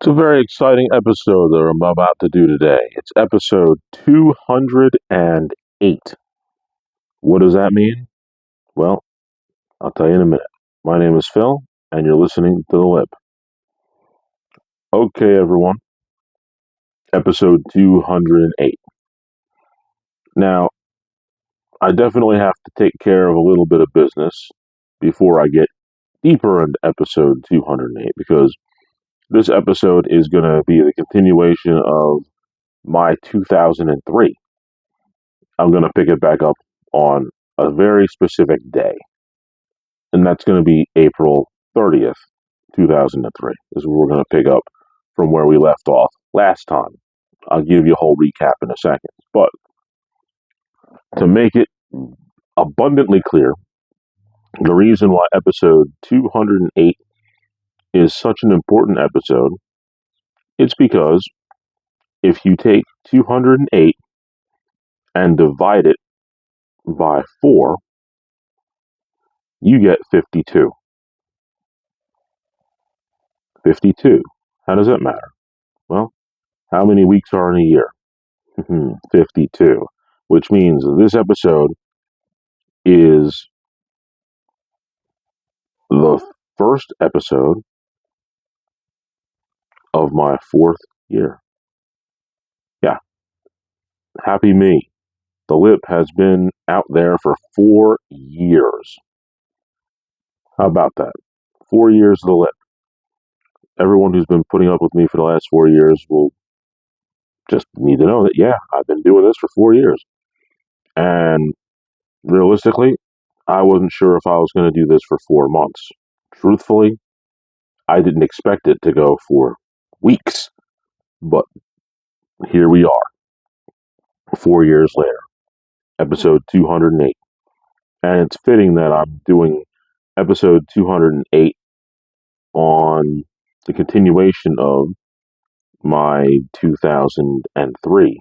It's a very exciting episode that I'm about to do today. It's episode 208. What does that mean? Well, I'll tell you in a minute. My name is Phil, and you're listening to The Lip. Okay, everyone. Episode 208. Now, I definitely have to take care of a little bit of business before I get deeper into episode 208 because this episode is going to be the continuation of my 2003. I'm going to pick it back up on a very specific day, and that's going to be April 30th, 2003, is where we're going to pick up from where we left off last time. I'll give you a whole recap in a second, but to make it abundantly clear, the reason why episode 208 is such an important episode, it's because if you take 208 and divide it by 4, you get 52. 52. How does that matter? Well, how many weeks are in a year? 52. Which means this episode is the first episode of my 4th year. Yeah, happy me. The Lip has been out there for 4 years. How about that? 4 years of The Lip. Everyone who's been putting up with me for the last 4 years will just need to know that, yeah, I've been doing this for 4 years. And realistically, I wasn't sure if I was going to do this for 4 months. Truthfully, I didn't expect it to go for weeks, but here we are, 4 years later, episode 208. And it's fitting that I'm doing episode 208 on the continuation of my 2003.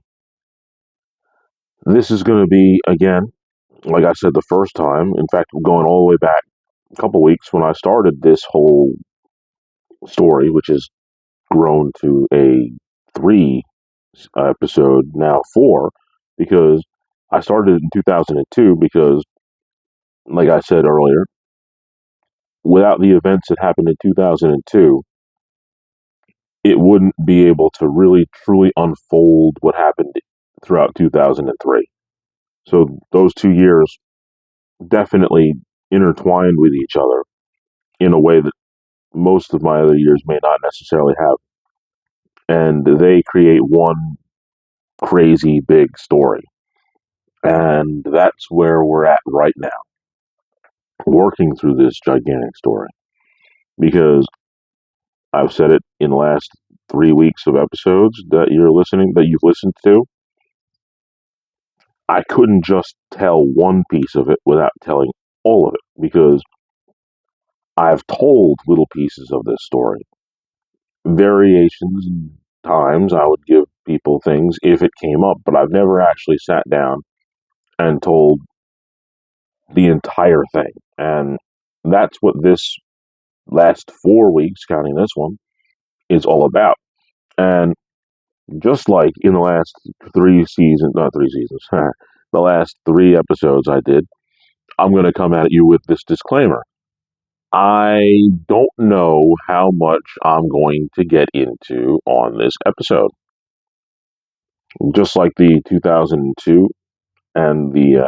This is going to be, again, like I said the first time, in fact, going all the way back a couple weeks when I started this whole story, which has grown to a 3 episode, now 4, because I started in 2002 because, like I said earlier, without the events that happened in 2002, it wouldn't be able to really truly unfold what happened throughout 2003. So those 2 years definitely intertwined with each other in a way that most of my other years may not necessarily have. And they create one crazy big story. And that's where we're at right now, working through this gigantic story. Because I've said it in the last 3 weeks of episodes that you've listened to. I couldn't just tell one piece of it without telling all of it because I've told little pieces of this story. Variations and times I would give people things if it came up, but I've never actually sat down and told the entire thing. And that's what this last 4 weeks, counting this one, is all about. And just like in the last 3 seasons, not 3 seasons, the last 3 episodes I did, I'm going to come at you with this disclaimer. I don't know how much I'm going to get into on this episode. Just like the 2002 and the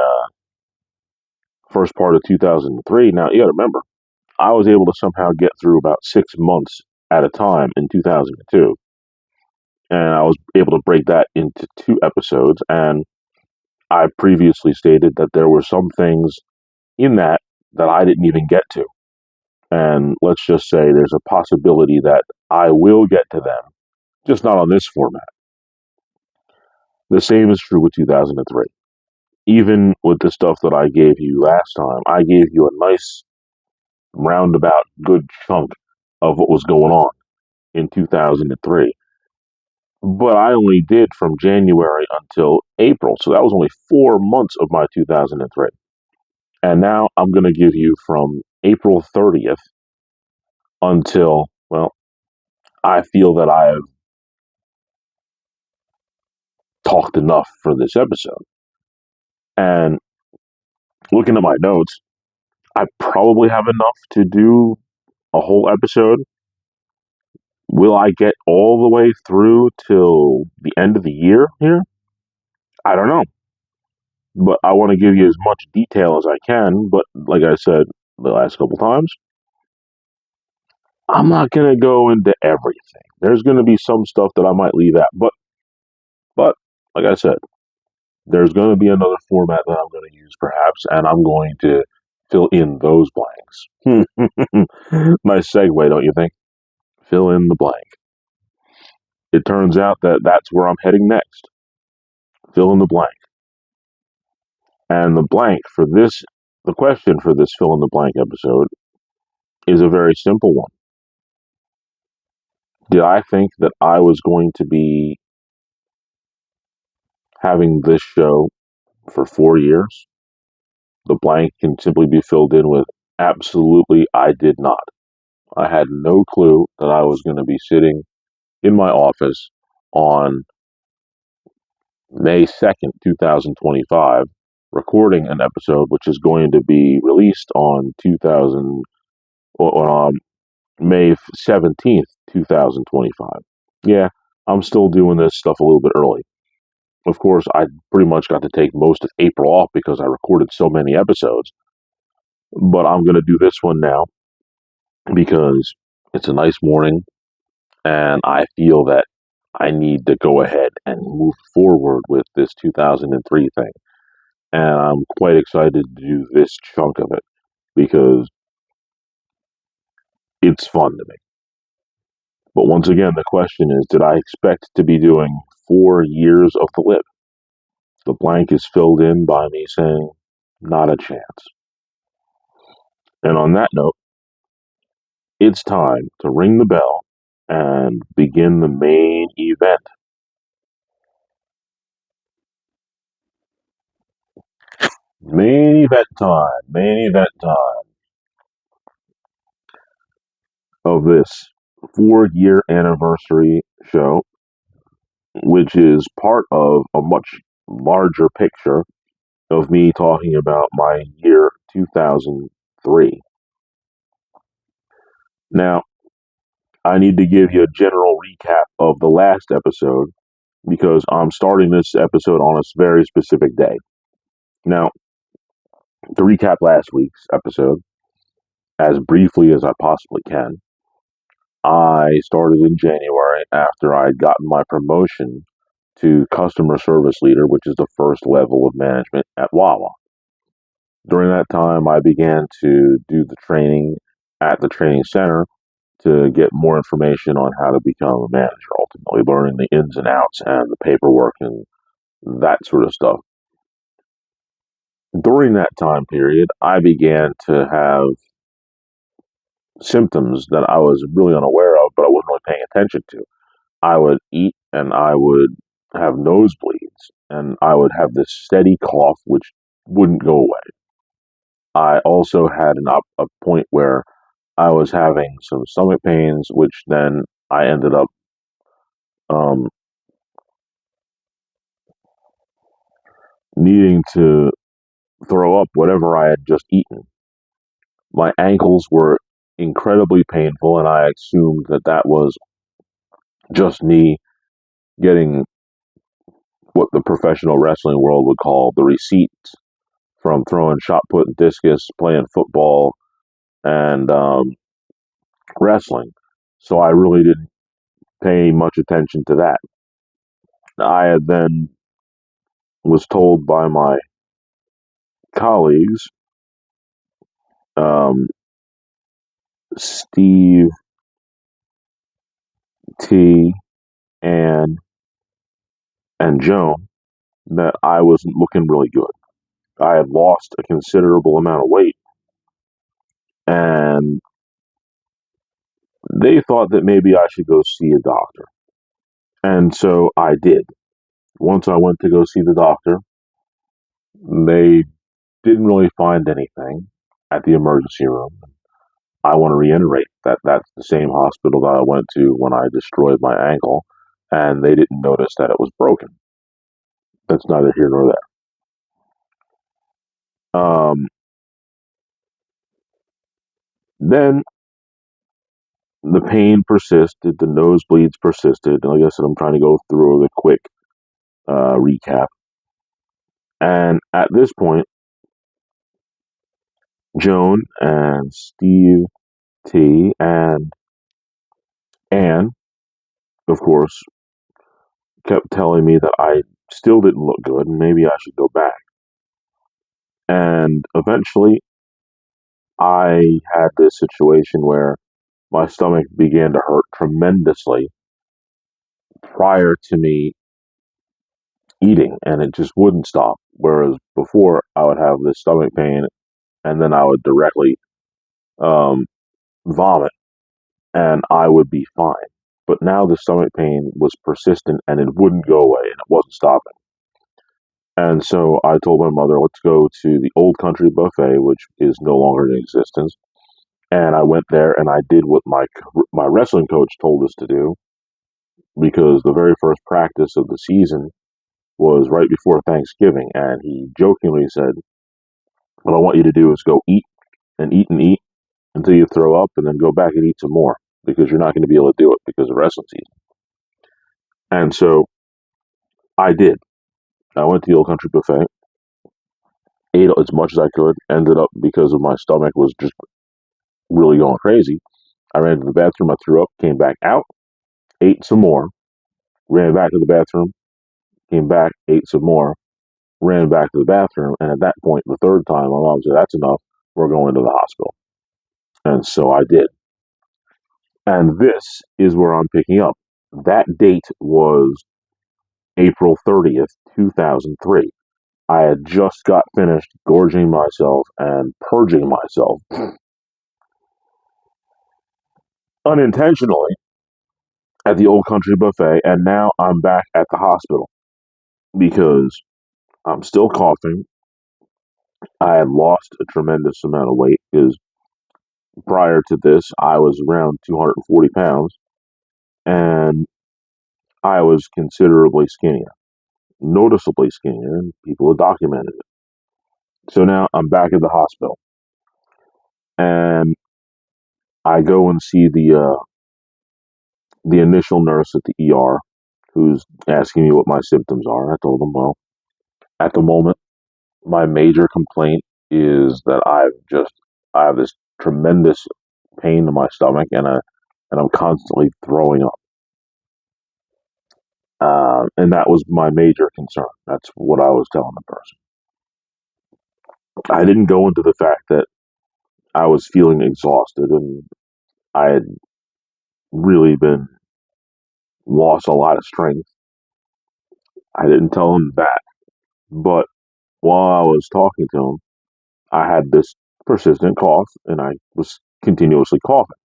first part of 2003. Now, you got to remember, I was able to somehow get through about 6 months at a time in 2002. And I was able to break that into 2 episodes. And I previously stated that there were some things in that I didn't even get to. And let's just say there's a possibility that I will get to them, just not on this format. The same is true with 2003. Even with the stuff that I gave you last time, I gave you a nice roundabout good chunk of what was going on in 2003. But I only did from January until April, so that was only 4 months of my 2003. And now I'm going to give you from April 30th until, well, I feel that I have talked enough for this episode. And looking at my notes, I probably have enough to do a whole episode. Will I get all the way through till the end of the year here? I don't know. But I want to give you as much detail as I can. But like I said the last couple times, I'm not going to go into everything. There's going to be some stuff that I might leave out. But like I said, there's going to be another format that I'm going to use perhaps, and I'm going to fill in those blanks. Nice segue, don't you think? Fill in the blank. It turns out that that's where I'm heading next. Fill in the blank. And the question for this fill in the blank episode is a very simple one. Did I think that I was going to be having this show for 4 years? The blank can simply be filled in with absolutely I did not. I had no clue that I was going to be sitting in my office on May 2nd, 2025, recording an episode which is going to be released on May 17th, 2025. Yeah, I'm still doing this stuff a little bit early. Of course, I pretty much got to take most of April off because I recorded so many episodes. But I'm going to do this one now because it's a nice morning and I feel that I need to go ahead and move forward with this 2003 thing. And I'm quite excited to do this chunk of it because it's fun to me. But once again, the question is, did I expect to be doing 4 years of the lip? The blank is filled in by me saying, not a chance. And on that note, it's time to ring the bell and begin the main event. Main event time of this 4 year anniversary show, which is part of a much larger picture of me talking about my year 2003. Now, I need to give you a general recap of the last episode because I'm starting this episode on a very specific day. Now, to recap last week's episode, as briefly as I possibly can, I started in January after I'd gotten my promotion to customer service leader, which is the first level of management at Wawa. During that time, I began to do the training at the training center to get more information on how to become a manager, ultimately learning the ins and outs and the paperwork and that sort of stuff. During that time period, I began to have symptoms that I was really unaware of, but I wasn't really paying attention to. I would eat and I would have nosebleeds and I would have this steady cough which wouldn't go away. I also had a point where I was having some stomach pains, which then I ended up um, needing to throw up whatever I had just eaten. My ankles were incredibly painful, and I assumed that that was just me getting what the professional wrestling world would call the receipts from throwing shot put and discus, playing football, and wrestling. So I really didn't pay much attention to that. I had then was told by my colleagues, um, Steve T and Joan, that I wasn't looking really good. I had lost a considerable amount of weight, and they thought that maybe I should go see a doctor. And so I did. Once I went to go see the doctor, they didn't really find anything at the emergency room. I want to reiterate that that's the same hospital that I went to when I destroyed my ankle, and they didn't notice that it was broken. That's neither here nor there. Then the pain persisted, the nosebleeds persisted. And like I said, I'm trying to go through the quick recap. And at this point, Joan and Steve T and Anne, of course, kept telling me that I still didn't look good and maybe I should go back. And eventually, I had this situation where my stomach began to hurt tremendously prior to me eating, and it just wouldn't stop. Whereas before, I would have this stomach pain, and then I would directly um, vomit, and I would be fine. But now the stomach pain was persistent, and it wouldn't go away, and it wasn't stopping. And so I told my mother, let's go to the Old Country Buffet, which is no longer in existence. And I went there and I did what my wrestling coach told us to do, because the very first practice of the season was right before Thanksgiving. And he jokingly said, what I want you to do is go eat and eat and eat until you throw up and then go back and eat some more, because you're not going to be able to do it because of wrestling season. And so I did. I went to the Old Country Buffet, ate as much as I could, ended up, because of my stomach was just really going crazy, I ran to the bathroom, I threw up, came back out, ate some more, ran back to the bathroom, came back, ate some more, ran back to the bathroom, and at that point, the third time, my mom said, that's enough, we're going to the hospital. And so I did. And this is where I'm picking up. That date was April 30th, 2003. I had just got finished gorging myself and purging myself unintentionally at the Old Country Buffet, and now I'm back at the hospital because I'm still coughing. I had lost a tremendous amount of weight because prior to this, I was around 240 pounds, and I was considerably skinnier, noticeably skinnier, and people have documented it. So now I'm back at the hospital, and I go and see the initial nurse at the ER, who's asking me what my symptoms are. I told them, well, at the moment, my major complaint is that I have this tremendous pain in my stomach, and I'm constantly throwing up. And that was my major concern. That's what I was telling the person. I didn't go into the fact that I was feeling exhausted and I had really been lost a lot of strength. I didn't tell him that. But while I was talking to him, I had this persistent cough and I was continuously coughing.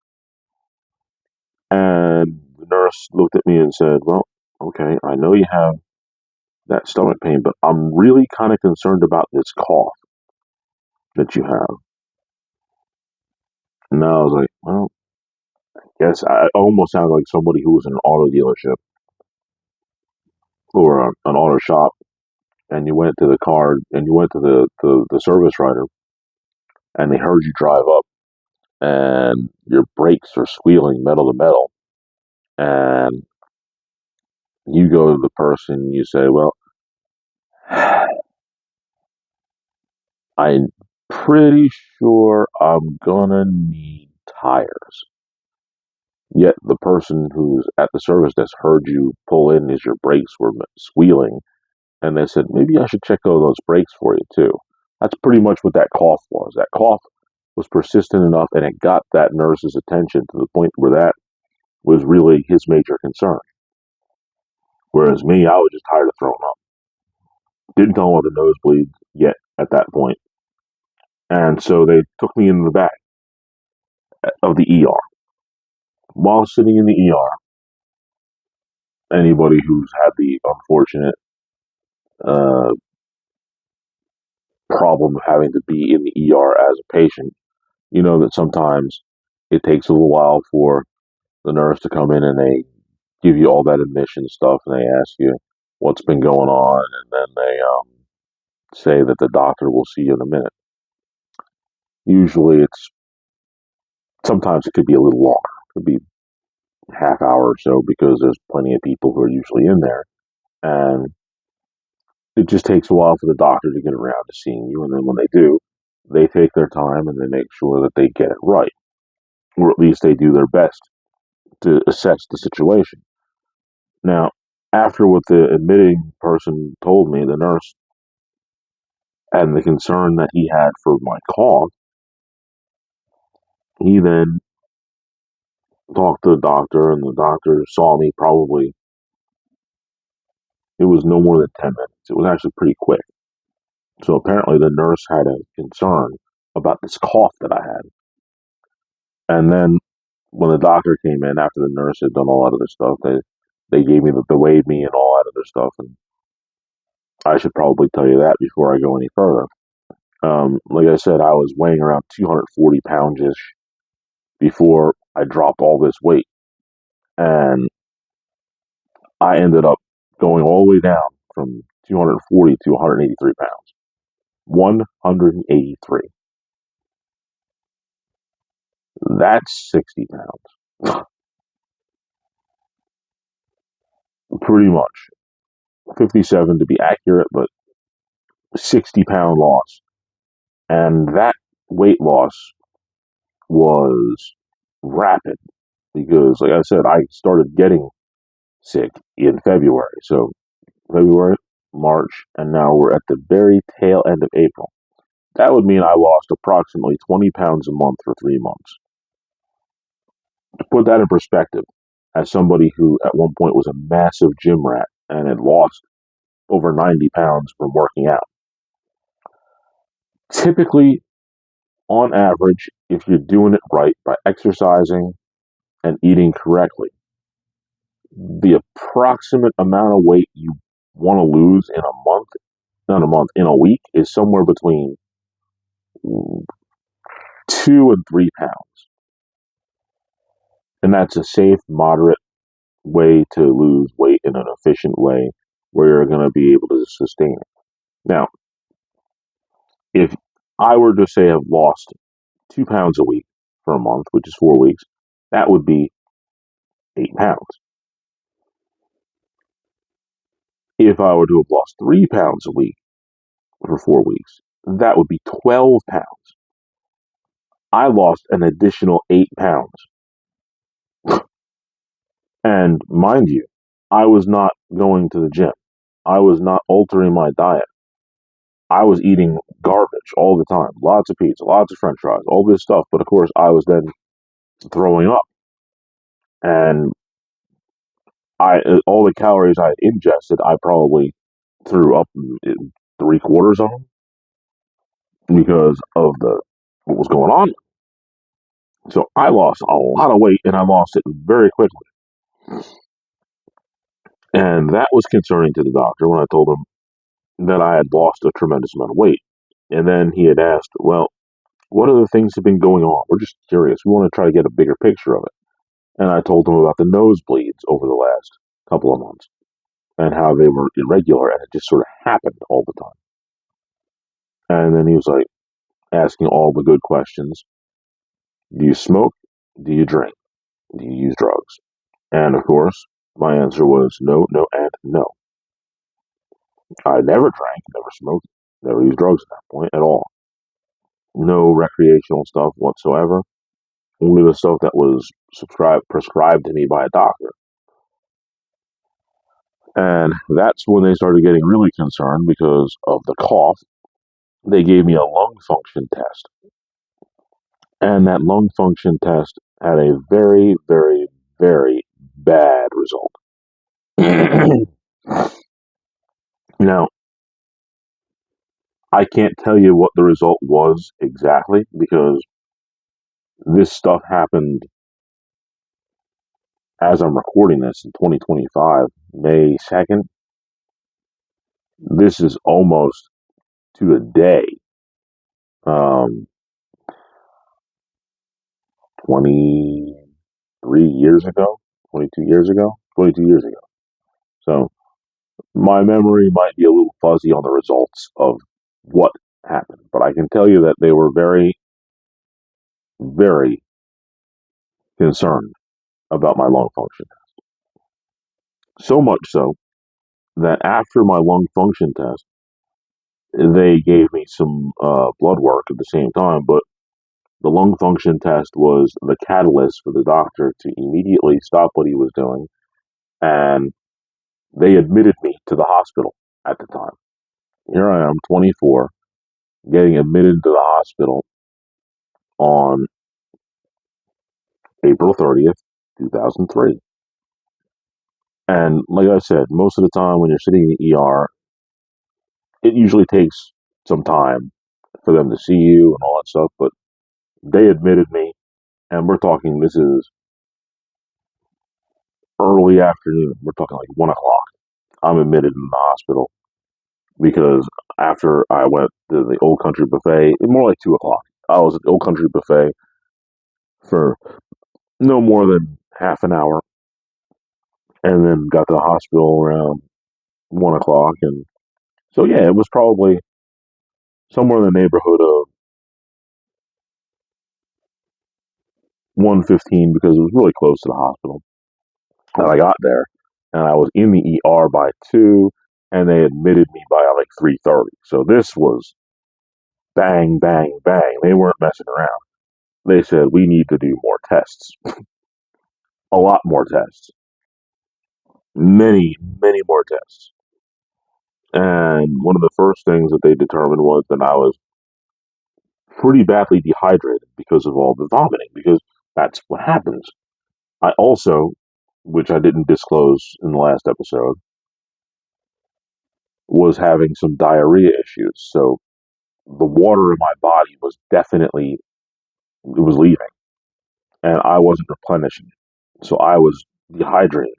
And the nurse looked at me and said, well, okay, I know you have that stomach pain, but I'm really kind of concerned about this cough that you have. And I was like, well, yes, I almost sounded like somebody who was in an auto dealership or an auto shop, and you went to the car and you went to the service writer, and they heard you drive up, and your brakes are squealing metal to metal, and you go to the person and you say, well, I'm pretty sure I'm gonna need tires. Yet the person who's at the service desk heard you pull in as your brakes were squealing, and they said, maybe I should check out those brakes for you too. That's pretty much what that cough was. That cough was persistent enough, and it got that nurse's attention to the point where that was really his major concern. Whereas me, I was just tired of throwing up. Didn't know what the nosebleeds yet at that point. And so they took me in the back of the ER. While sitting in the ER, anybody who's had the unfortunate uh, problem of having to be in the ER as a patient, you know that sometimes it takes a little while for the nurse to come in and they give you all that admission stuff and they ask you what's been going on and then they say that the doctor will see you in a minute. Usually it's sometimes it could be a little longer. It could be half hour or so because there's plenty of people who are usually in there and it just takes a while for the doctor to get around to seeing you and then when they do, they take their time and they make sure that they get it right or at least they do their best to assess the situation. Now, after what the admitting person told me, the nurse, and the concern that he had for my cough, he then talked to the doctor, and the doctor saw me probably, it was no more than 10 minutes. It was actually pretty quick. So apparently the nurse had a concern about this cough that I had. And then when the doctor came in after the nurse had done all that other stuff, they gave me they weighed me and all that other stuff. And I should probably tell you that before I go any further. Like I said, I was weighing around 240 pounds ish before I dropped all this weight. And I ended up going all the way down from 240 to 183 pounds. 183. That's 60 pounds. Pretty much. 57 to be accurate, but 60-pound loss. And that weight loss was rapid because, like I said, I started getting sick in February. So February, March, and now we're at the very tail end of April. That would mean I lost approximately 20 pounds a month for 3 months. To put that in perspective, as somebody who at one point was a massive gym rat and had lost over 90 pounds from working out, typically, on average, if you're doing it right by exercising and eating correctly, the approximate amount of weight you want to lose in a month, not a month, in a week is somewhere between 2 and 3 pounds. And that's a safe, moderate way to lose weight in an efficient way where you're going to be able to sustain it. Now, if I were to say I've lost 2 pounds a week for a month, which is 4 weeks, that would be 8 pounds. If I were to have lost 3 pounds a week for 4 weeks, that would be 12 pounds. I lost an additional 8 pounds. And mind you, I was not going to the gym. I was not altering my diet. I was eating garbage all the time. Lots of pizza, lots of french fries, all this stuff. But of course, I was then throwing up. And all the calories I had ingested, I probably threw up in 3/4 of them because of what was going on. So I lost a lot of weight and I lost it very quickly. And that was concerning to the doctor when I told him that I had lost a tremendous amount of weight. And then he had asked, well, what other things have been going on? We're just curious. We want to try to get a bigger picture of it. And I told him about the nosebleeds over the last couple of months and how they were irregular and it just sort of happened all the time. And then he was like asking all the good questions. Do you smoke? Do you drink? Do you use drugs? And of course, my answer was no, no, and no. I never drank, never smoked, never used drugs at that point at all. No recreational stuff whatsoever. Only the stuff that was prescribed to me by a doctor. And that's when they started getting really concerned because of the cough. They gave me a lung function test. And that lung function test had a very, very, very bad result. Now, I can't tell you what the result was exactly because this stuff happened as I'm recording this in 2025, May 2nd. This is almost to the day. Um, 23 years ago, 22 years ago, 22 years ago. So my memory might be a little fuzzy on the results of what happened, but I can tell you that they were very, very concerned about my lung function. So much so that after my lung function test, they gave me some blood work at the same time, but the lung function test was the catalyst for the doctor to immediately stop what he was doing, and they admitted me to the hospital at the time. Here I am, 24, getting admitted to the hospital on April 30th, 2003. And like I said, most of the time when you're sitting in the ER, it usually takes some time for them to see you and all that stuff, but they admitted me, and we're talking, this is early afternoon. We're talking like 1 o'clock. I'm admitted in the hospital because after I went to the Old Country Buffet, more like 2 o'clock. I was at the Old Country Buffet for no more than half an hour, and then got to the hospital around 1 o'clock. And so, yeah, it was probably somewhere in the neighborhood of 1:15 because it was really close to the hospital. And I got there, and I was in the ER by 2, and they admitted me by like 3:30. So this was bang, bang, bang. They weren't messing around. They said, we need to do more tests, a lot more tests, many, many more tests. And one of the first things that they determined was that I was pretty badly dehydrated because of all the vomiting, because that's what happens. I also, which I didn't disclose in the last episode, was having some diarrhea issues. So the water in my body was definitely, it was leaving, and I wasn't replenishing it. So I was dehydrated,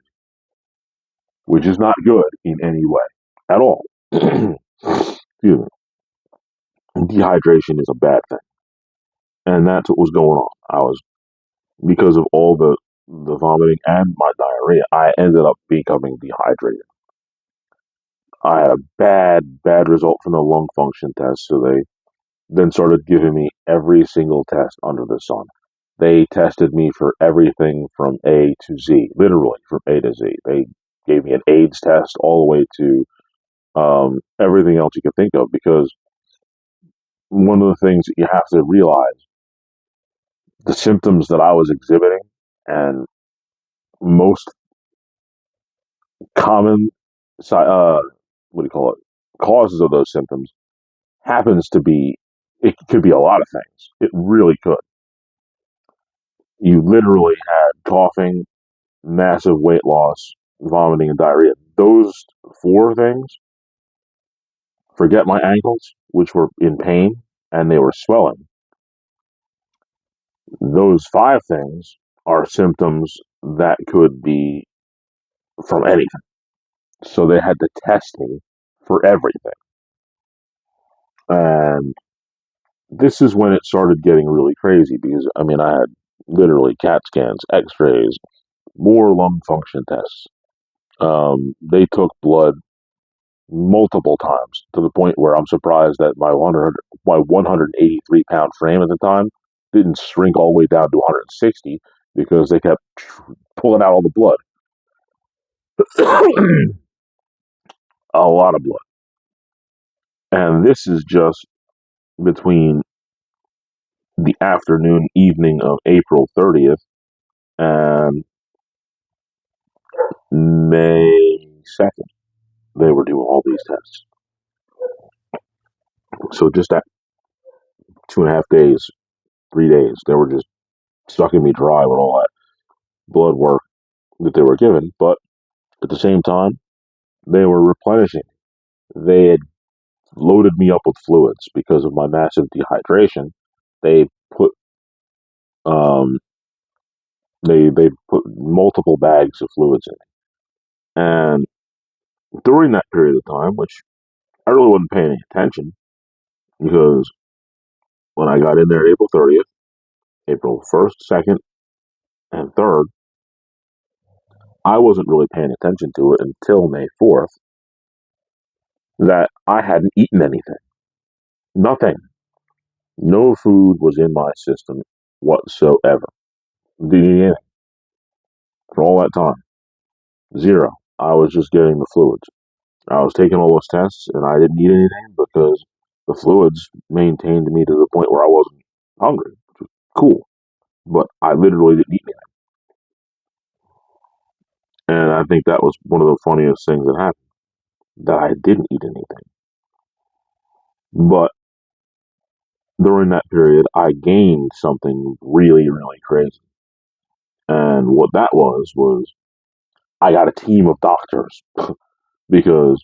which is not good in any way at all. Excuse me. Dehydration is a bad thing, and that's what was going on. I was, because of all the vomiting and my diarrhea, I ended up becoming dehydrated. I had a bad result from the lung function test, so they then started giving me every single test under the sun. They tested me for everything from A to Z, literally from A to Z. They gave me an AIDS test all the way to everything else you could think of, because one of the things that you have to realize, the symptoms that I was exhibiting and most common, what do you call it, causes of those symptoms happens to be, it could be a lot of things. It really could. You literally had coughing, massive weight loss, vomiting, and diarrhea. Those four things, forget my ankles, which were in pain and they were swelling. Those five things are symptoms that could be from anything. So they had to test me for everything. And this is when it started getting really crazy because, I mean, I had literally CAT scans, x rays, more lung function tests. They took blood multiple times to the point where I'm surprised that my 183-pound frame at the time didn't shrink all the way down to 160 because they kept pulling out all the blood. A lot of blood. And this is just between the afternoon, evening of April 30th and May 2nd. They were doing all these tests. So just that 2.5 days, 3 days, they were just sucking me dry with all that blood work that they were given. But at the same time, they were replenishing. They had loaded me up with fluids because of my massive dehydration. They put um, they put multiple bags of fluids in me. And during that period of time, which I really wasn't paying any attention, because when I got in there April 30th, April 1st, 2nd, and 3rd, I wasn't really paying attention to it until May 4th that I hadn't eaten anything. Nothing. No food was in my system whatsoever. Didn't eat anything for all that time. Zero. I was just getting the fluids. I was taking all those tests and I didn't eat anything because the fluids maintained me to the point where I wasn't hungry. Cool. But I literally didn't eat anything. And I think that was one of the funniest things that happened, that I didn't eat anything. But during that period, I gained something really, really crazy. And what that was I got a team of doctors because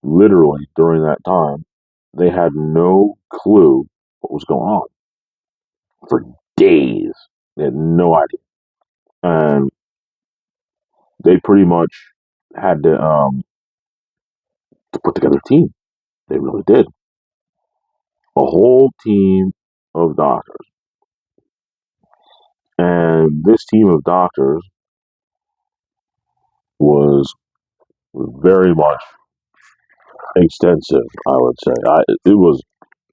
literally during that time, they had no clue what was going on for days. They had no idea. And they pretty much had to put together a team. They really did. A whole team of doctors. And this team of doctors was very much extensive, I would say. It was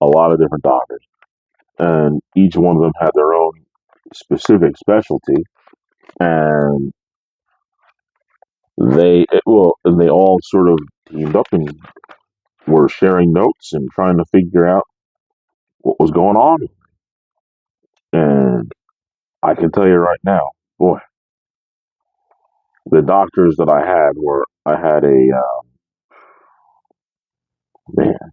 a lot of different doctors. And each one of them had their own specific specialty. And they all sort of teamed up and were sharing notes and trying to figure out what was going on. And I can tell you right now, boy, the doctors that I had man,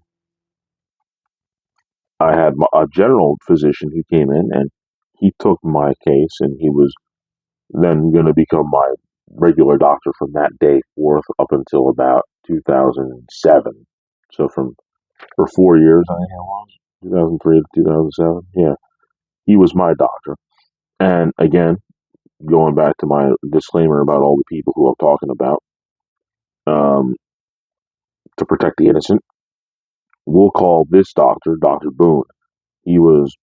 I had a general physician who came in and he took my case and he was then going to become my regular doctor from that day forth up until about 2007. So for 4 years, I think it was 2003 to 2007. Yeah, he was my doctor. And again, going back to my disclaimer about all the people who I'm talking about, um, to protect the innocent, we'll call this doctor Dr. Boone. He was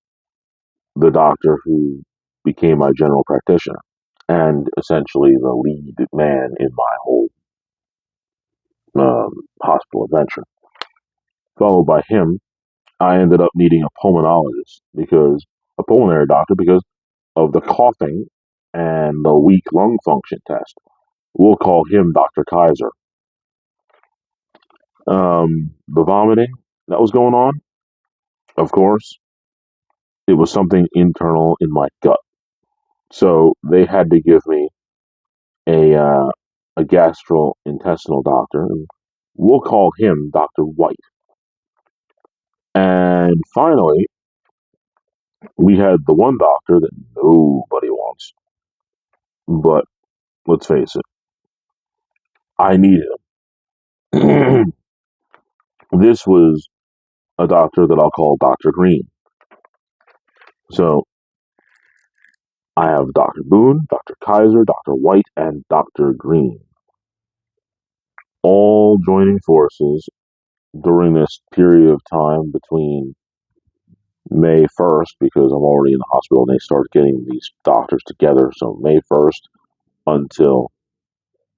the doctor who became my general practitioner and essentially the lead man in my whole hospital adventure. Followed by him, I ended up needing a pulmonologist because a pulmonary doctor because of the coughing and the weak lung function test. We'll call him Dr. Kaiser. The vomiting that was going on, of course, it was something internal in my gut. So they had to give me a uh, a gastrointestinal doctor, and we'll call him Dr. White. And finally, we had the one doctor that nobody wants, but let's face it, I needed him. This was a doctor that I'll call Dr. Green. So I have Dr. Boone, Dr. Kaiser, Dr. White, and Dr. Green, all joining forces during this period of time between May 1st, because I'm already in the hospital and they start getting these doctors together. So May 1st until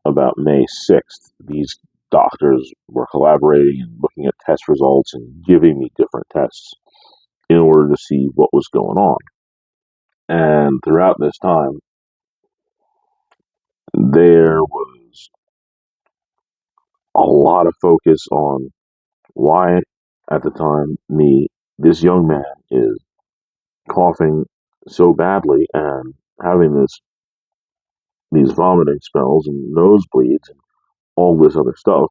about May 6th, these doctors were collaborating and looking at test results and giving me different tests in order to see what was going on. And throughout this time, there was a lot of focus on why, at the time, this young man, is coughing so badly and having these vomiting spells and nosebleeds and all this other stuff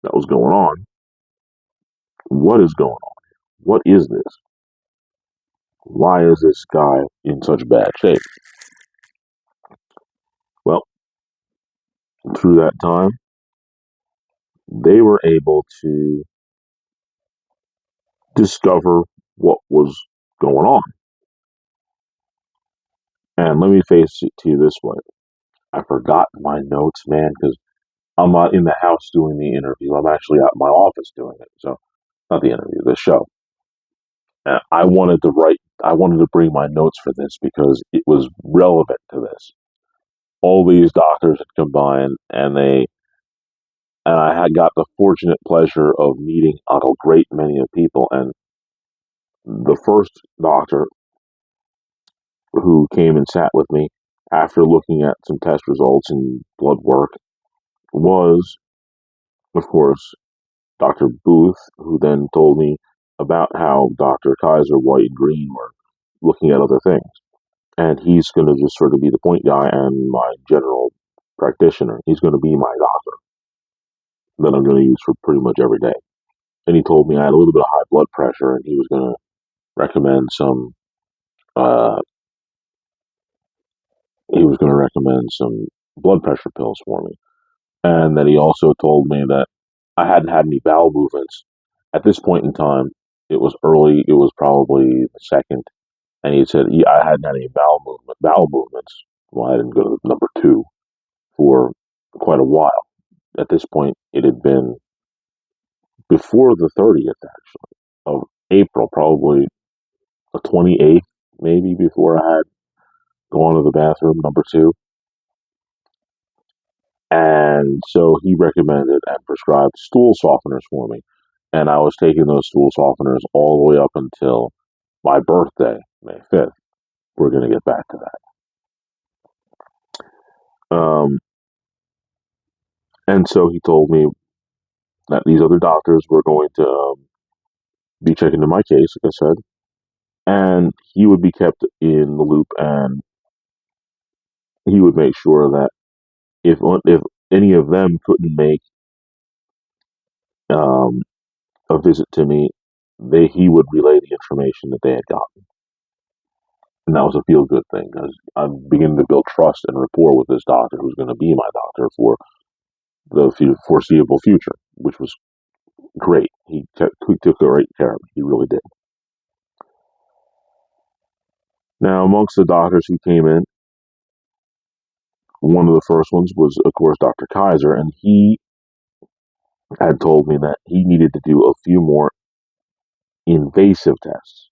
that was going on. What is going on? What is this? Why is this guy in such bad shape? Well, through that time, they were able to discover what was going on. And let me face it to you this way. I forgot my notes, man, because I'm not in the house doing the interview. I'm actually at my office doing it. So, not the interview, the show. I wanted to write I wanted to bring my notes for this because it was relevant to this. All these doctors had combined, and I had got the fortunate pleasure of meeting a great many of people. And the first doctor who came and sat with me after looking at some test results and blood work was, of course, Dr. Booth, who then told me about how Dr. Kaiser, White, and Green were looking at other things. And he's going to just sort of be the point guy and my general practitioner. He's going to be my doctor that I'm going to use for pretty much every day. And he told me I had a little bit of high blood pressure, and he was going to recommend some. Uh, he was going to recommend some blood pressure pills for me, and that he also told me that I hadn't had any bowel movements at this point in time. It was early. It was probably the second, and he said I hadn't had any bowel movements. Well, I didn't go to number two for quite a while. At this point, it had been before the 30th, actually, of April, probably the 28th, maybe, before I had gone to the bathroom, number two. And so he recommended and prescribed stool softeners for me. And I was taking those stool softeners all the way up until my birthday, May 5th. We're going to get back to that. And so he told me that these other doctors were going to be checking into my case, like I said, and he would be kept in the loop, and he would make sure that if any of them couldn't make um, a visit to me, he would relay the information that they had gotten, and that was a feel good thing because I'm beginning to build trust and rapport with this doctor who's going to be my doctor for the foreseeable future, which was great. He took great care of me. He really did. Now, amongst the doctors who came in, one of the first ones was, of course, Dr. Kaiser, and he had told me that he needed to do a few more invasive tests.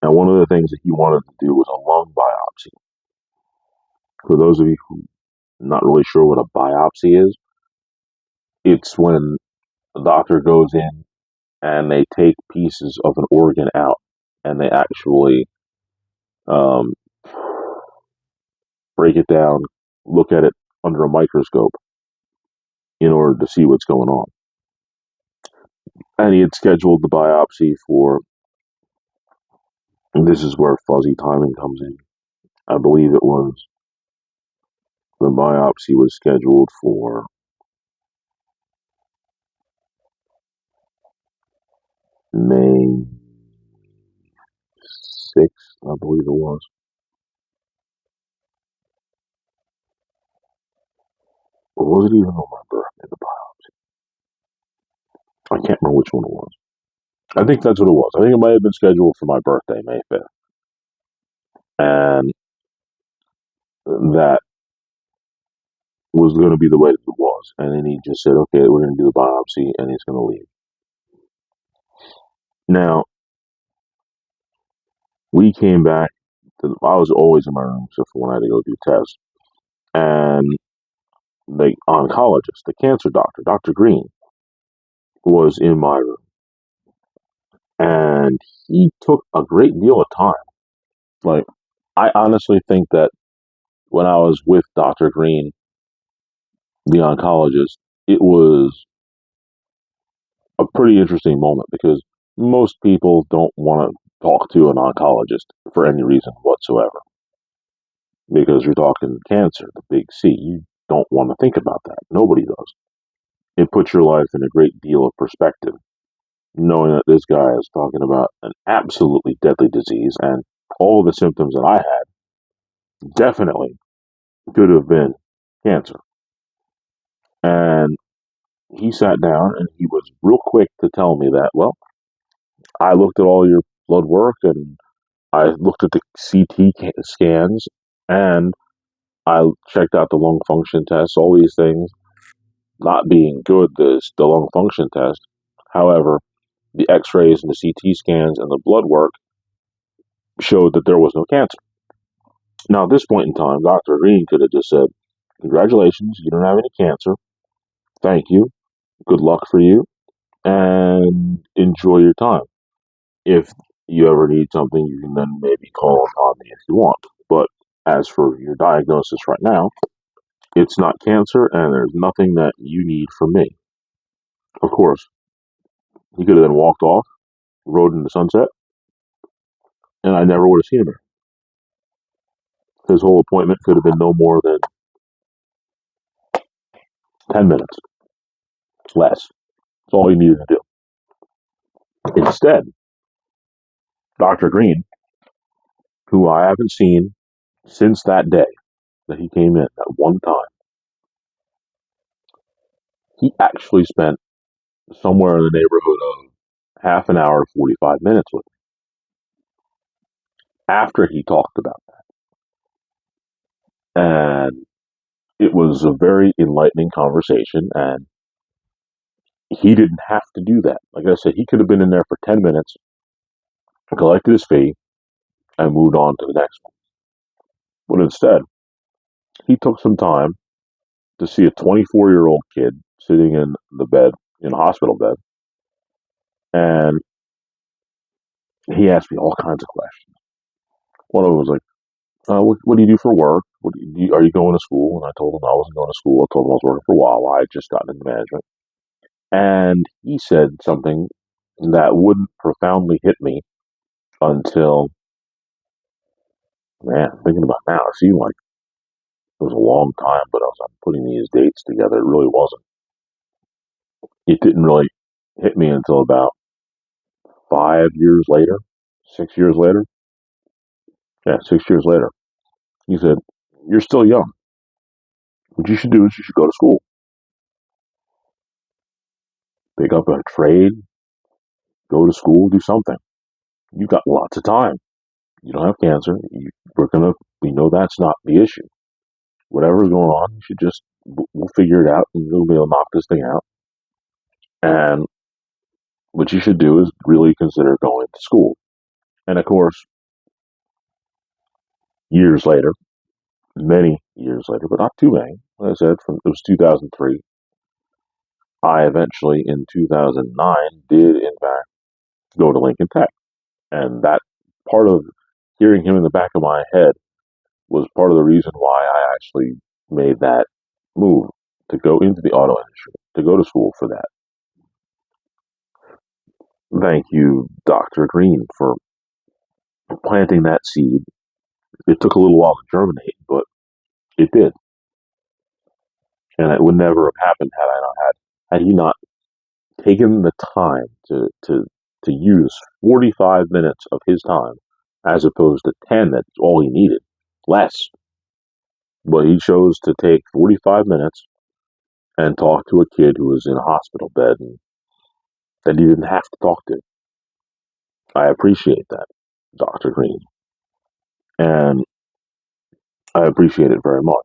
Now, one of the things that he wanted to do was a lung biopsy. For those of you who are not really sure what a biopsy is, it's when the doctor goes in and they take pieces of an organ out and they actually um, break it down, look at it under a microscope in order to see what's going on. And he had scheduled the biopsy for, and this is where fuzzy timing comes in. I believe the biopsy was scheduled for May 6th, I believe it was. Or was it even on my birthday, the biopsy? I can't remember which one it was. I think that's what it was. I think it might have been scheduled for my birthday, May 5th. And that was going to be the way that it was. And then he just said, okay, we're going to do the biopsy, and he's going to leave. Now, we came back. I was always in my room except for when I had to go do tests. And the oncologist, the cancer doctor, Dr. Green, was in my room. And he took a great deal of time. Like, I honestly think that when I was with Dr. Green, the oncologist, it was a pretty interesting moment because most people don't want to talk to an oncologist for any reason whatsoever. Because you're talking cancer, the big C. You don't want to think about that. Nobody does. It puts your life in a great deal of perspective, knowing that this guy is talking about an absolutely deadly disease and all of the symptoms that I had definitely could have been cancer. And he sat down and he was real quick to tell me that, well, I looked at all your blood work and I looked at the CT scans and I checked out the lung function tests, all these things not being good, the lung function test. However, the x rays and the CT scans and the blood work showed that there was no cancer. Now, at this point in time, Dr. Green could have just said, congratulations, you don't have any cancer. Thank you. Good luck for you. And enjoy your time. If you ever need something, you can then maybe call upon me if you want. But as for your diagnosis right now, it's not cancer, and there's nothing that you need from me. Of course, he could have then walked off, rode into sunset, and I never would have seen him there. His whole appointment could have been no more than 10 minutes, less. That's all he needed to do. Instead, Dr. Green, who I haven't seen since that day that he came in, that one time, he actually spent somewhere in the neighborhood of half an hour to 45 minutes with me after he talked about that. And it was a very enlightening conversation, and he didn't have to do that. Like I said, he could have been in there for 10 minutes, collected his fee, and moved on to the next one. But instead, he took some time to see a 24-year-old kid sitting in the bed, in a hospital bed, and he asked me all kinds of questions. One of them was like, what do you do for work? Are you going to school? And I told him I wasn't going to school. I told him I was working for Wawa. I had just gotten into management. And he said something that wouldn't profoundly hit me until, man, thinking about it now, it seemed like it was a long time, but as I'm putting these dates together, it really wasn't. It didn't really hit me until about 5 years later, 6 years later. Yeah, 6 years later. He said, you're still young. What you should do is you should go to school. Pick up a trade, go to school, do something. You've got lots of time. You don't have cancer. We know that's not the issue. Whatever's going on, you should just, we'll figure it out and you'll be able to knock this thing out. And what you should do is really consider going to school. And of course, years later, many years later, but not too many, like I said, it was 2003. I eventually, in 2009, did in fact go to Lincoln Tech. And that part of hearing him in the back of my head was part of the reason why I actually made that move to go into the auto industry, to go to school for that. Thank you, Dr. Green, for planting that seed. It took a little while to germinate, but it did. And it would never have happened had he not taken the time to use 45 minutes of his time as opposed to 10. That's all he needed, less. But he chose to take 45 minutes and talk to a kid who was in a hospital bed and that he didn't have to talk to. I appreciate that, Dr. Green. And I appreciate it very much.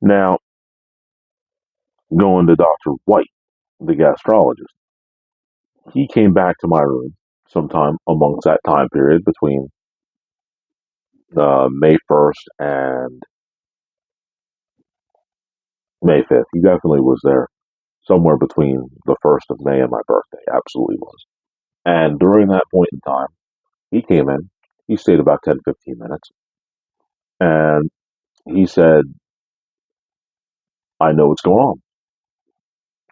Now, going to Dr. White, the gastrologist, he came back to my room sometime amongst that time period between May 1st and May 5th. He definitely was there somewhere between the 1st of May and my birthday. Absolutely was. And during that point in time, he came in. He stayed about 10, 15 minutes. And he said, I know what's going on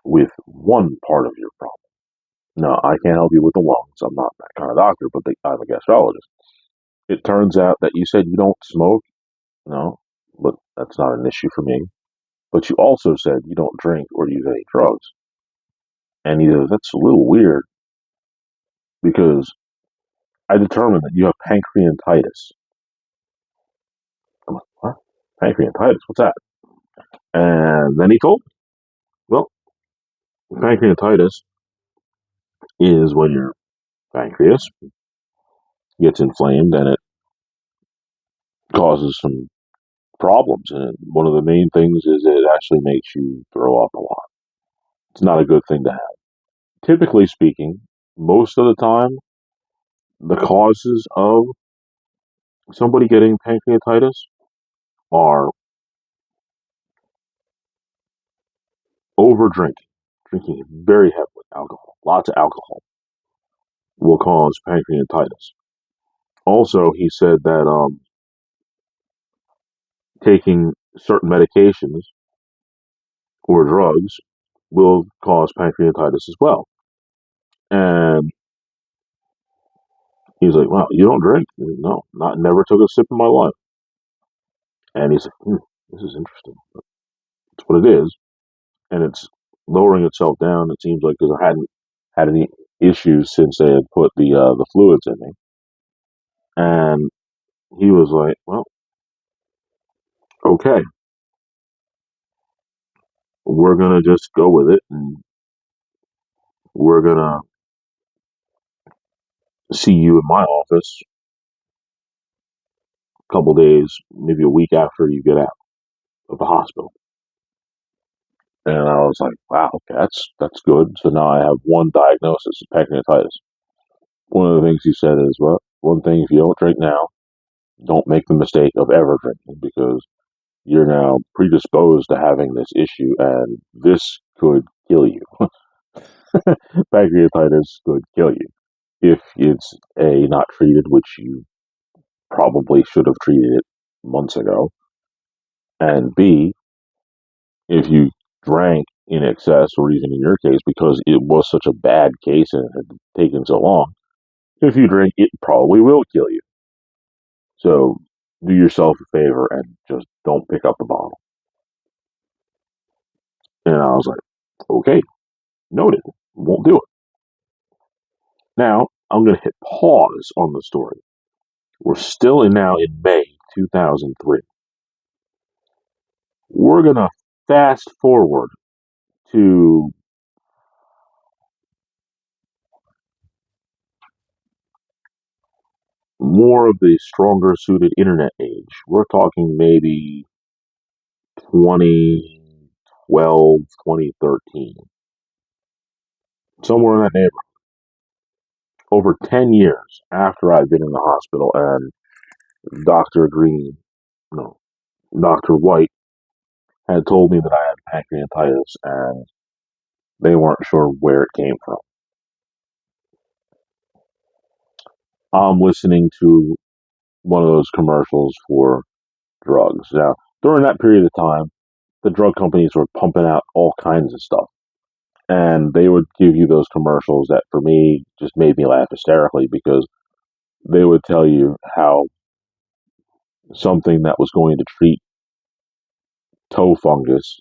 with one part of your problem. No, I can't help you with the lungs. I'm not that kind of doctor, but I'm a gastrologist. It turns out that you said you don't smoke. No, but that's not an issue for me. But you also said you don't drink or use any drugs. And he goes, that's a little weird because I determined that you have pancreatitis. I'm like, what? Pancreatitis? What's that? And then he told me, well, pancreatitis is when your pancreas gets inflamed and it causes some problems. And one of the main things is it actually makes you throw up a lot. It's not a good thing to have. Typically speaking, most of the time, The causes of somebody getting pancreatitis are over drinking very heavily, alcohol, lots of alcohol will cause pancreatitis. Also, he said that taking certain medications or drugs will cause pancreatitis as well. And he's like, "Wow, you don't drink?" Like, no, not never took a sip in my life. And he's like, "This is interesting. It's what it is, and it's lowering itself down. It seems like because I hadn't had any issues since they had put the fluids in me." And he was like, "Well, okay, we're gonna just go with it, and we're gonna see you in my office a couple days, maybe a week after you get out of the hospital." And I was like, "Wow, okay, that's good." So now I have one diagnosis of pancreatitis. One of the things he said is, "Well, one thing, if you don't drink now, don't make the mistake of ever drinking because you're now predisposed to having this issue, and this could kill you. Pancreatitis could kill you if it's A, not treated, which you probably should have treated it months ago, and B, if you drank in excess, or even in your case, because it was such a bad case and it had taken so long, if you drink, it probably will kill you. So do yourself a favor and just don't pick up the bottle." And I was like, "Okay, noted. Won't do it." Now, I'm going to hit pause on the story. We're still now in May 2003. We're going to fast forward to more of the stronger suited internet age. We're talking maybe 2012, 2013, somewhere in that neighborhood. Over 10 years after I'd been in the hospital, and Dr. Green, no, Dr. White had told me that I had pancreatitis and they weren't sure where it came from. I'm listening to one of those commercials for drugs. Now, during that period of time, the drug companies were pumping out all kinds of stuff. And they would give you those commercials that, for me, just made me laugh hysterically because they would tell you how something that was going to treat toe fungus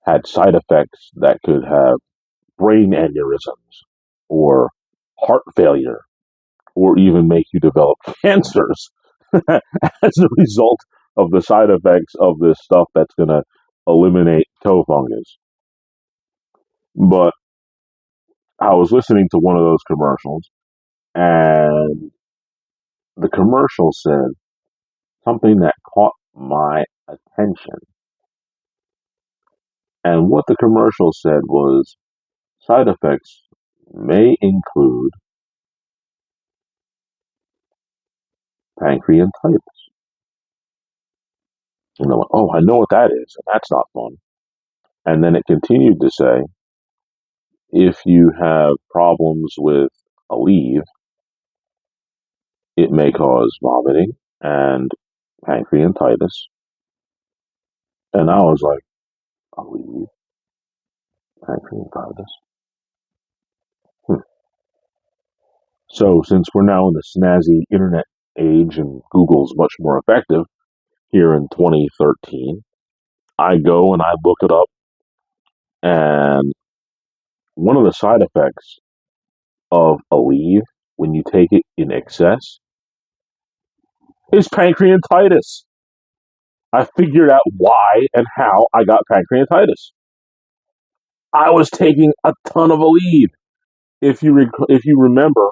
had side effects that could have brain aneurysms or heart failure or even make you develop cancers as a result of the side effects of this stuff that's going to eliminate toe fungus. But I was listening to one of those commercials, and the commercial said something that caught my attention. And what the commercial said was side effects may include pancreatitis. And they're like, "Oh, I know what that is, and that's not fun." And then it continued to say, if you have problems with Aleve, it may cause vomiting and pancreatitis. And I was like, Aleve, pancreatitis. Hmm. So since we're now in the snazzy internet age and Google's much more effective here in 2013, I go and I look it up, and one of the side effects of Aleve when you take it in excess is pancreatitis. I figured out why and how I got pancreatitis. I was taking a ton of Aleve. If you remember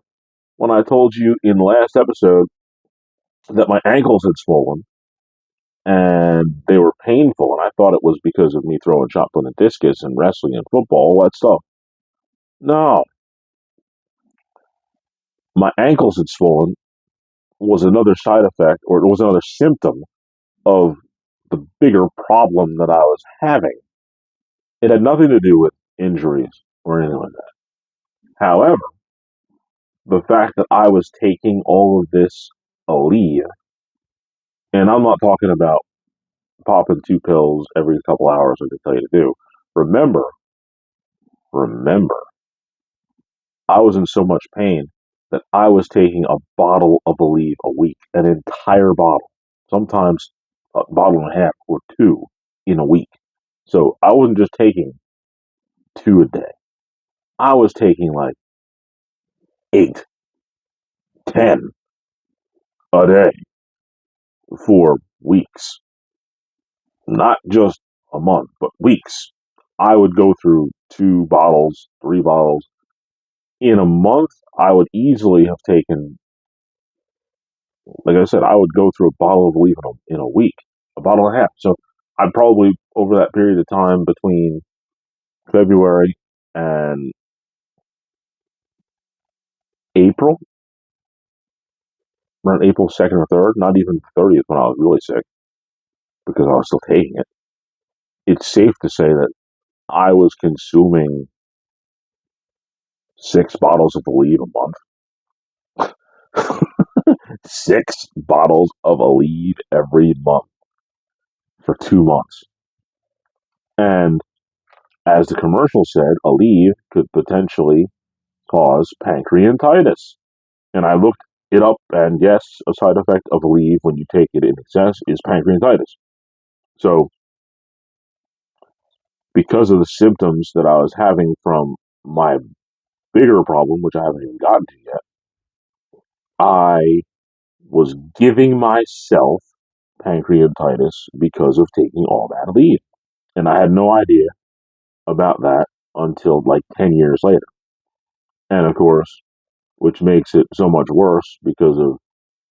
when I told you in the last episode that my ankles had swollen and they were painful, and I thought it was because of me throwing shotgun and discus and wrestling and football, all that stuff. No, My ankles had swollen was another side effect, or it was another symptom of the bigger problem that I was having. It had nothing to do with injuries or anything like that. However, the fact that I was taking all of this Aleve, and I'm not talking about popping 2 pills every couple hours like they tell you to do. Remember, remember, I was in so much pain that I was taking a bottle of Aleve a week, an entire bottle, sometimes a bottle and a half or two in a week. So I wasn't just taking two a day. I was taking like 8, 10 a day for weeks, not just a month, but weeks. I would go through 2 bottles, 3 bottles. In a month, I would easily have taken, like I said, I would go through a bottle of Aleve in a week, a bottle and a half. So I'd probably, over that period of time between February and April, around April 2nd or 3rd, not even 30th when I was really sick because I was still taking it, it's safe to say that I was consuming 6 bottles of Aleve a month. 6 bottles of Aleve every month for 2 months. And as the commercial said, Aleve could potentially cause pancreatitis. And I looked it up, and yes, a side effect of Aleve when you take it in excess is pancreatitis. So, because of the symptoms that I was having from my bigger problem, which I haven't even gotten to yet, I was giving myself pancreatitis because of taking all that Aleve. And I had no idea about that until like 10 years later. And of course, which makes it so much worse because of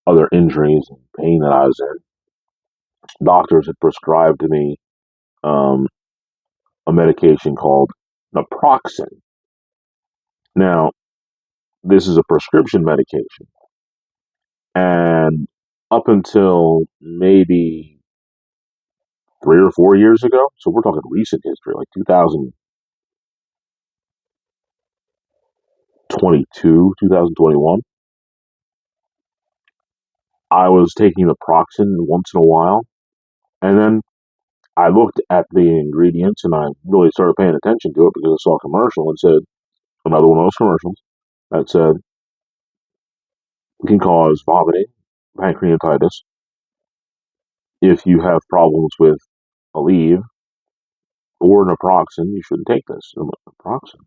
other injuries and pain that I was in. Doctors had prescribed to me um, a medication called naproxen. Now, this is a prescription medication, and up until maybe 3 or 4 years ago, so we're talking recent history, like 2022, 2021, I was taking naproxen once in a while, and then I looked at the ingredients and I really started paying attention to it because I saw a commercial and said, another one of those commercials that said it can cause vomiting, pancreatitis. If you have problems with Aleve or naproxen, you shouldn't take this. Naproxen.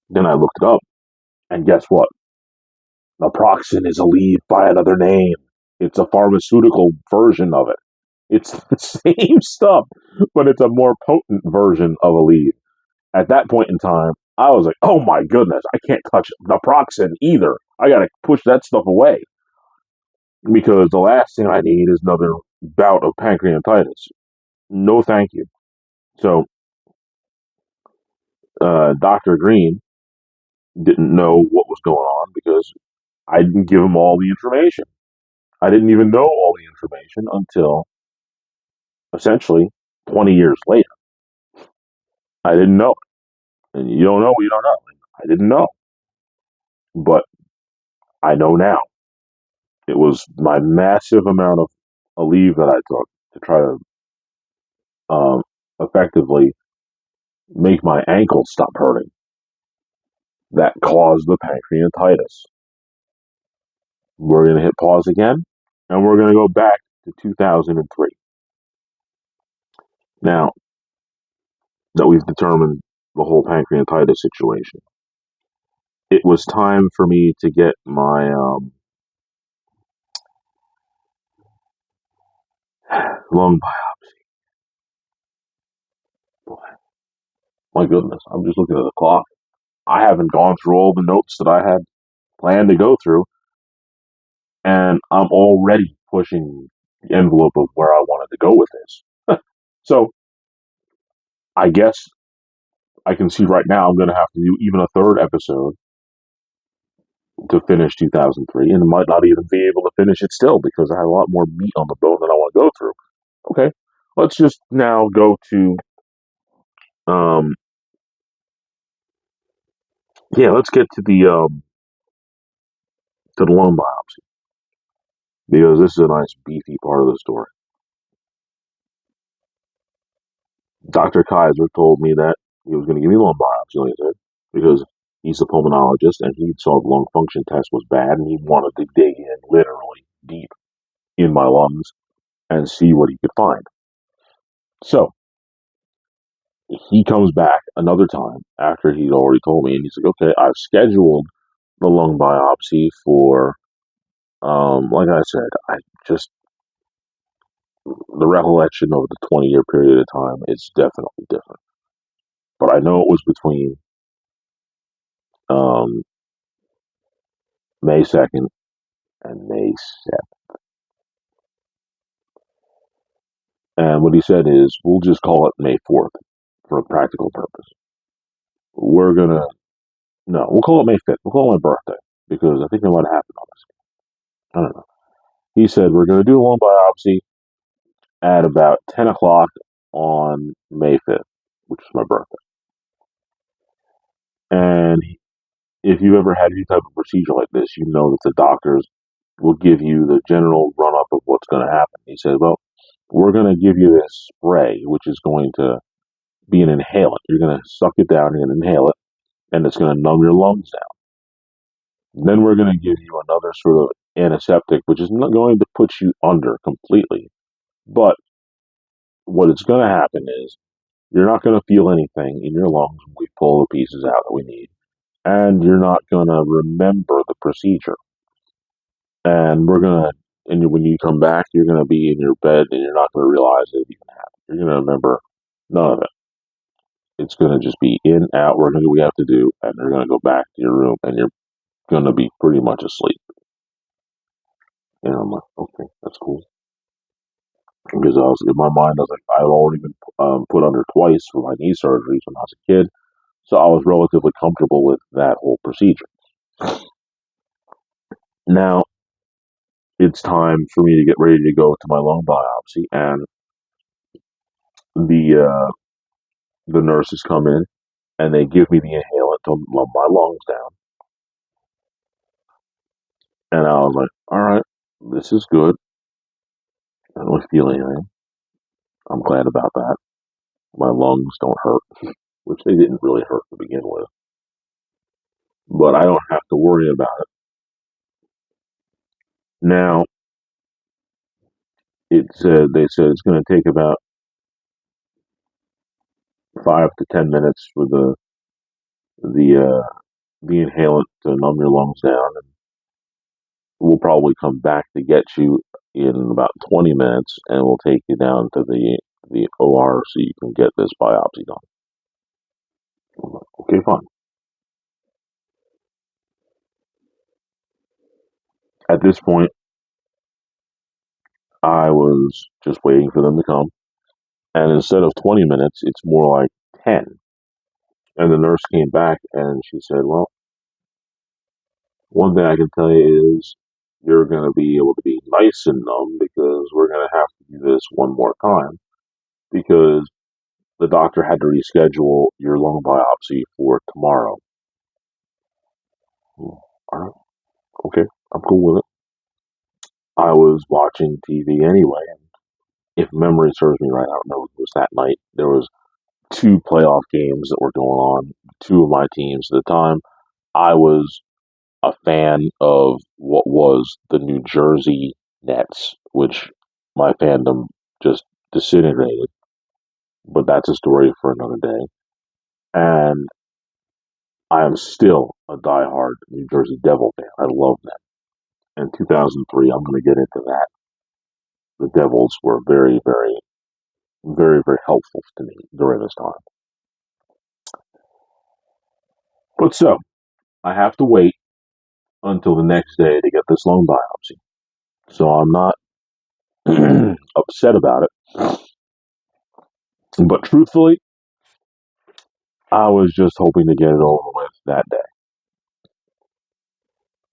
Then I looked it up, and guess what? Naproxen is Aleve by another name. It's a pharmaceutical version of it. It's the same stuff, but it's a more potent version of Aleve. At that point in time, I was like, oh my goodness, I can't touch naproxen either. I got to push that stuff away because the last thing I need is another bout of pancreatitis. No, thank you. So, Dr. Green didn't know what was going on because I didn't give him all the information. I didn't even know all the information until essentially 20 years later. I didn't know it. And you don't know what you don't know. I didn't know. But I know now. It was my massive amount of Aleve that I took to try to effectively make my ankles stop hurting that caused the pancreatitis. We're going to hit pause again, and we're going to go back to 2003. Now that we've determined the whole pancreatitis situation, it was time for me to get my lung biopsy. My goodness, I'm just looking at the clock. I haven't gone through all the notes that I had planned to go through, and I'm already pushing the envelope of where I wanted to go with this. So I guess I can see right now I'm going to have to do even a third episode to finish 2003 and might not even be able to finish it still because I had a lot more meat on the bone than I want to go through. Okay, let's just now go to um yeah, let's get to the lung biopsy because this is a nice beefy part of the story. Dr. Kaiser told me that he was going to give me a lung biopsy, like I said, because he's a pulmonologist and he saw the lung function test was bad and he wanted to dig in literally deep in my lungs and see what he could find. So he comes back another time after he'd already told me, and he's like, "Okay, I've scheduled the lung biopsy for." Like I said, I just the recollection of the 20-year period of time is definitely different. But I know it was between um, May 2nd and May 7th. And what he said is, we'll just call it May 4th for a practical purpose. We're gonna no, we'll call it May 5th. We'll call it my birthday because I think it might have happened on this. I don't know. He said we're gonna do a lung biopsy at about 10 o'clock on May 5th, which is my birthday. And if you've ever had any type of procedure like this, you know that the doctors will give you the general run up of what's going to happen. He said, well, we're going to give you this spray, which is going to be an inhalant. You're going to suck it down, you're going to inhale it, and it's going to numb your lungs down. Then we're going to give you another sort of antiseptic, which is not going to put you under completely. But what is going to happen is you're not going to feel anything in your lungs when we pull the pieces out that we need. And you're not going to remember the procedure. And and when you come back, you're going to be in your bed and you're not going to realize it even happened. You're going to remember none of it. It's going to just be in, out, we're going to do what we have to do, and you're going to go back to your room and you're going to be pretty much asleep. And I'm like, okay, that's cool. Because in my mind, I was like, I've already been put under twice for my knee surgeries when I was a kid. So I was relatively comfortable with that whole procedure. Now it's time for me to get ready to go to my lung biopsy, and the nurses come in and they give me the inhalant to numb my lungs down. And I was like, all right, this is good. I don't really feel anything. I'm glad about that. My lungs don't hurt, which they didn't really hurt to begin with. But I don't have to worry about it. Now, they said it's going to take about 5 to 10 minutes for the inhalant to numb your lungs down, and we'll probably come back to get you in about 20 minutes, and we'll take you down to the OR so you can get this biopsy done. Okay, fine. At this point, I was just waiting for them to come, and instead of 20 minutes, it's more like 10. And the nurse came back and she said, well, one thing I can tell you is you're going to be able to be nice and numb because we're going to have to do this one more time because the doctor had to reschedule your lung biopsy for tomorrow. All right, okay, I'm cool with it. I was watching TV anyway, and if memory serves me right, I don't remember if it was that night. There was two playoff games that were going on, two of my teams at the time. I was a fan of what was the New Jersey Nets, which my fandom just disintegrated. But that's a story for another day. And I am still a diehard New Jersey Devil fan. I love them. In 2003, I'm going to get into that. The Devils were very, very, very, very helpful to me during this time. But so, I have to wait until the next day to get this lung biopsy. So I'm not upset about it. But truthfully, I was just hoping to get it over with that day.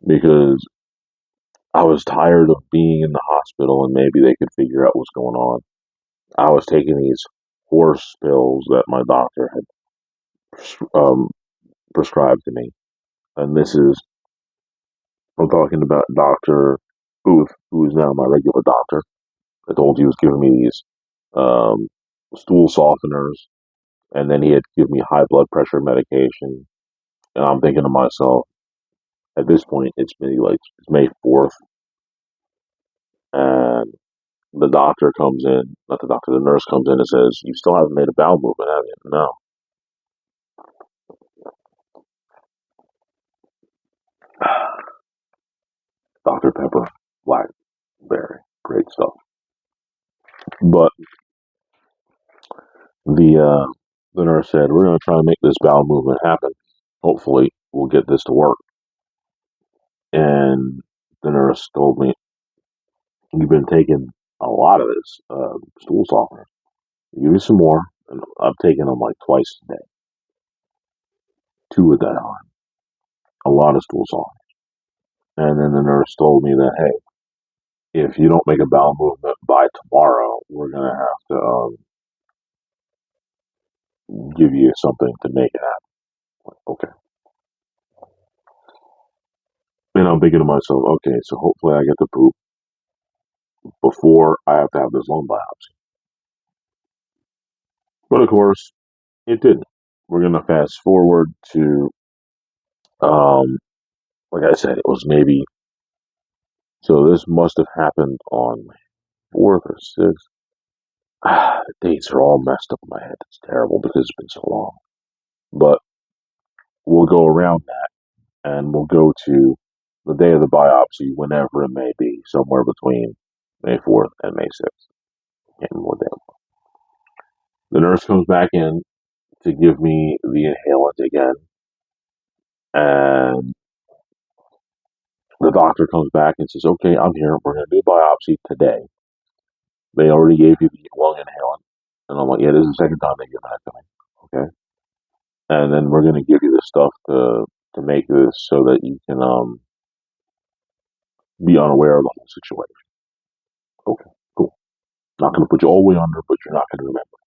because I was tired of being in the hospital and maybe they could figure out what's going on. I was taking these horse pills that my doctor had prescribed to me. And this is, I'm talking about Dr. Booth, who is now my regular doctor. I told he was giving me these um, stool softeners, and then he had given me high blood pressure medication. And I'm thinking to myself, at this point, it's May 4th, and the doctor comes in, not the doctor, the nurse comes in and says, "You still haven't made a bowel movement, have you?" No. Dr. Pepper, blackberry, great stuff. But the nurse said, "We're going to try to make this bowel movement happen. Hopefully, we'll get this to work." And the nurse told me, "You've been taking a lot of this stool softener. Give me some more." And I've taken them like twice a day, two a day on a lot of stool softener. And then the nurse told me that, hey, if you don't make a bowel movement by tomorrow, we're gonna have to give you something to make it happen. Like, okay. And I'm thinking to myself, okay, so hopefully I get to poop before I have to have this lung biopsy. But of course, it didn't. We're gonna fast forward to, um, like I said, it was maybe, so this must have happened on fourth or sixth. The dates are all messed up in my head. It's terrible because it's been so long. But we'll go around that and we'll go to the day of the biopsy, whenever it may be, somewhere between May 4th and May 6th. And more day. The nurse comes back in to give me the inhalant again, and the doctor comes back and says, "Okay, I'm here. We're going to do a biopsy today. They already gave you the lung inhalant." And I'm like, "Yeah, this is the second time they've given it to me." Okay. And then we're going to give you the stuff to make this so that you can be unaware of the whole situation. Okay, cool. Not going to put you all the way under, but you're not going to remember.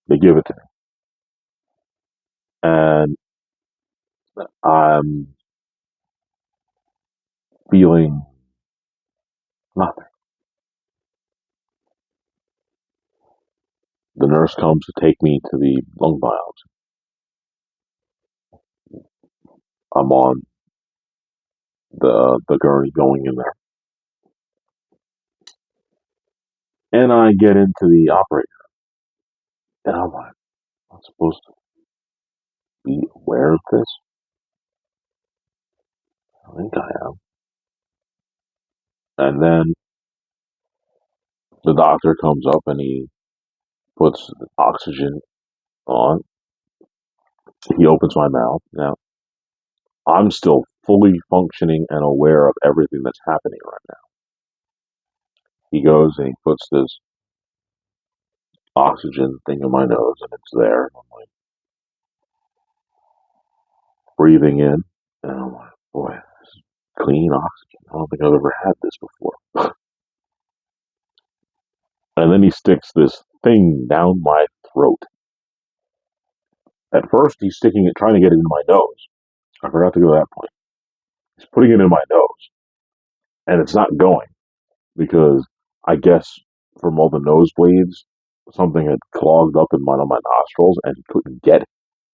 They give it to me, and I'm feeling nothing. The nurse comes to take me to the lung biopsy. I'm on the gurney going in there, and I get into the operator, and I'm like, "I'm supposed to be aware of this? I think I am." And then the doctor comes up and he puts oxygen on. He opens my mouth. Now, I'm still fully functioning and aware of everything that's happening right now. He goes and he puts this oxygen thing in my nose, and it's there. And I'm like breathing in, and I'm like, boy, this is clean oxygen. I don't think I've ever had this before. And then he sticks this thing down my throat. At first, he's sticking it, trying to get it in my nose. I forgot to go to that point. He's putting it in my nose, and it's not going because I guess from all the nosebleeds, something had clogged up in one of my nostrils, and he couldn't get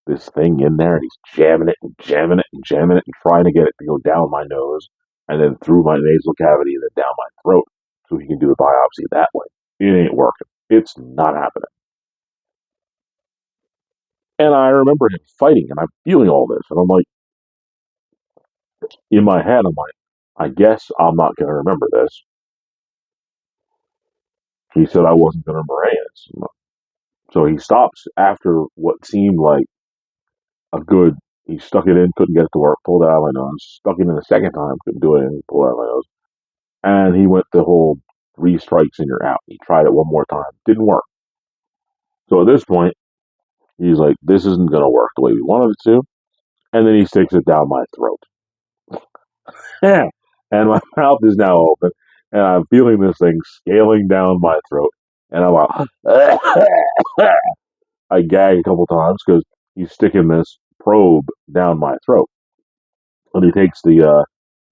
this thing in there. And he's jamming it and jamming it and jamming it and trying to get it to go down my nose and then through my nasal cavity and then down my throat so he can do the biopsy that way. It ain't working. It's not happening. And I remember him fighting, and I'm feeling all this, and I'm like, in my head, I'm like, I guess I'm not going to remember this. He said I wasn't going to remember any of this. So he stops after what seemed like a good. He stuck it in, couldn't get it to work, pulled it out of my nose, stuck it in the second time, couldn't do it, and pulled it out of my nose. And he went the whole three strikes and you're out. He tried it one more time, didn't work. So at this point, he's like, this isn't going to work the way we wanted it to. And then he sticks it down my throat. and my mouth is now open, and I'm feeling this thing scaling down my throat, and I'm like, I gag a couple times because he's sticking this probe down my throat, and he takes the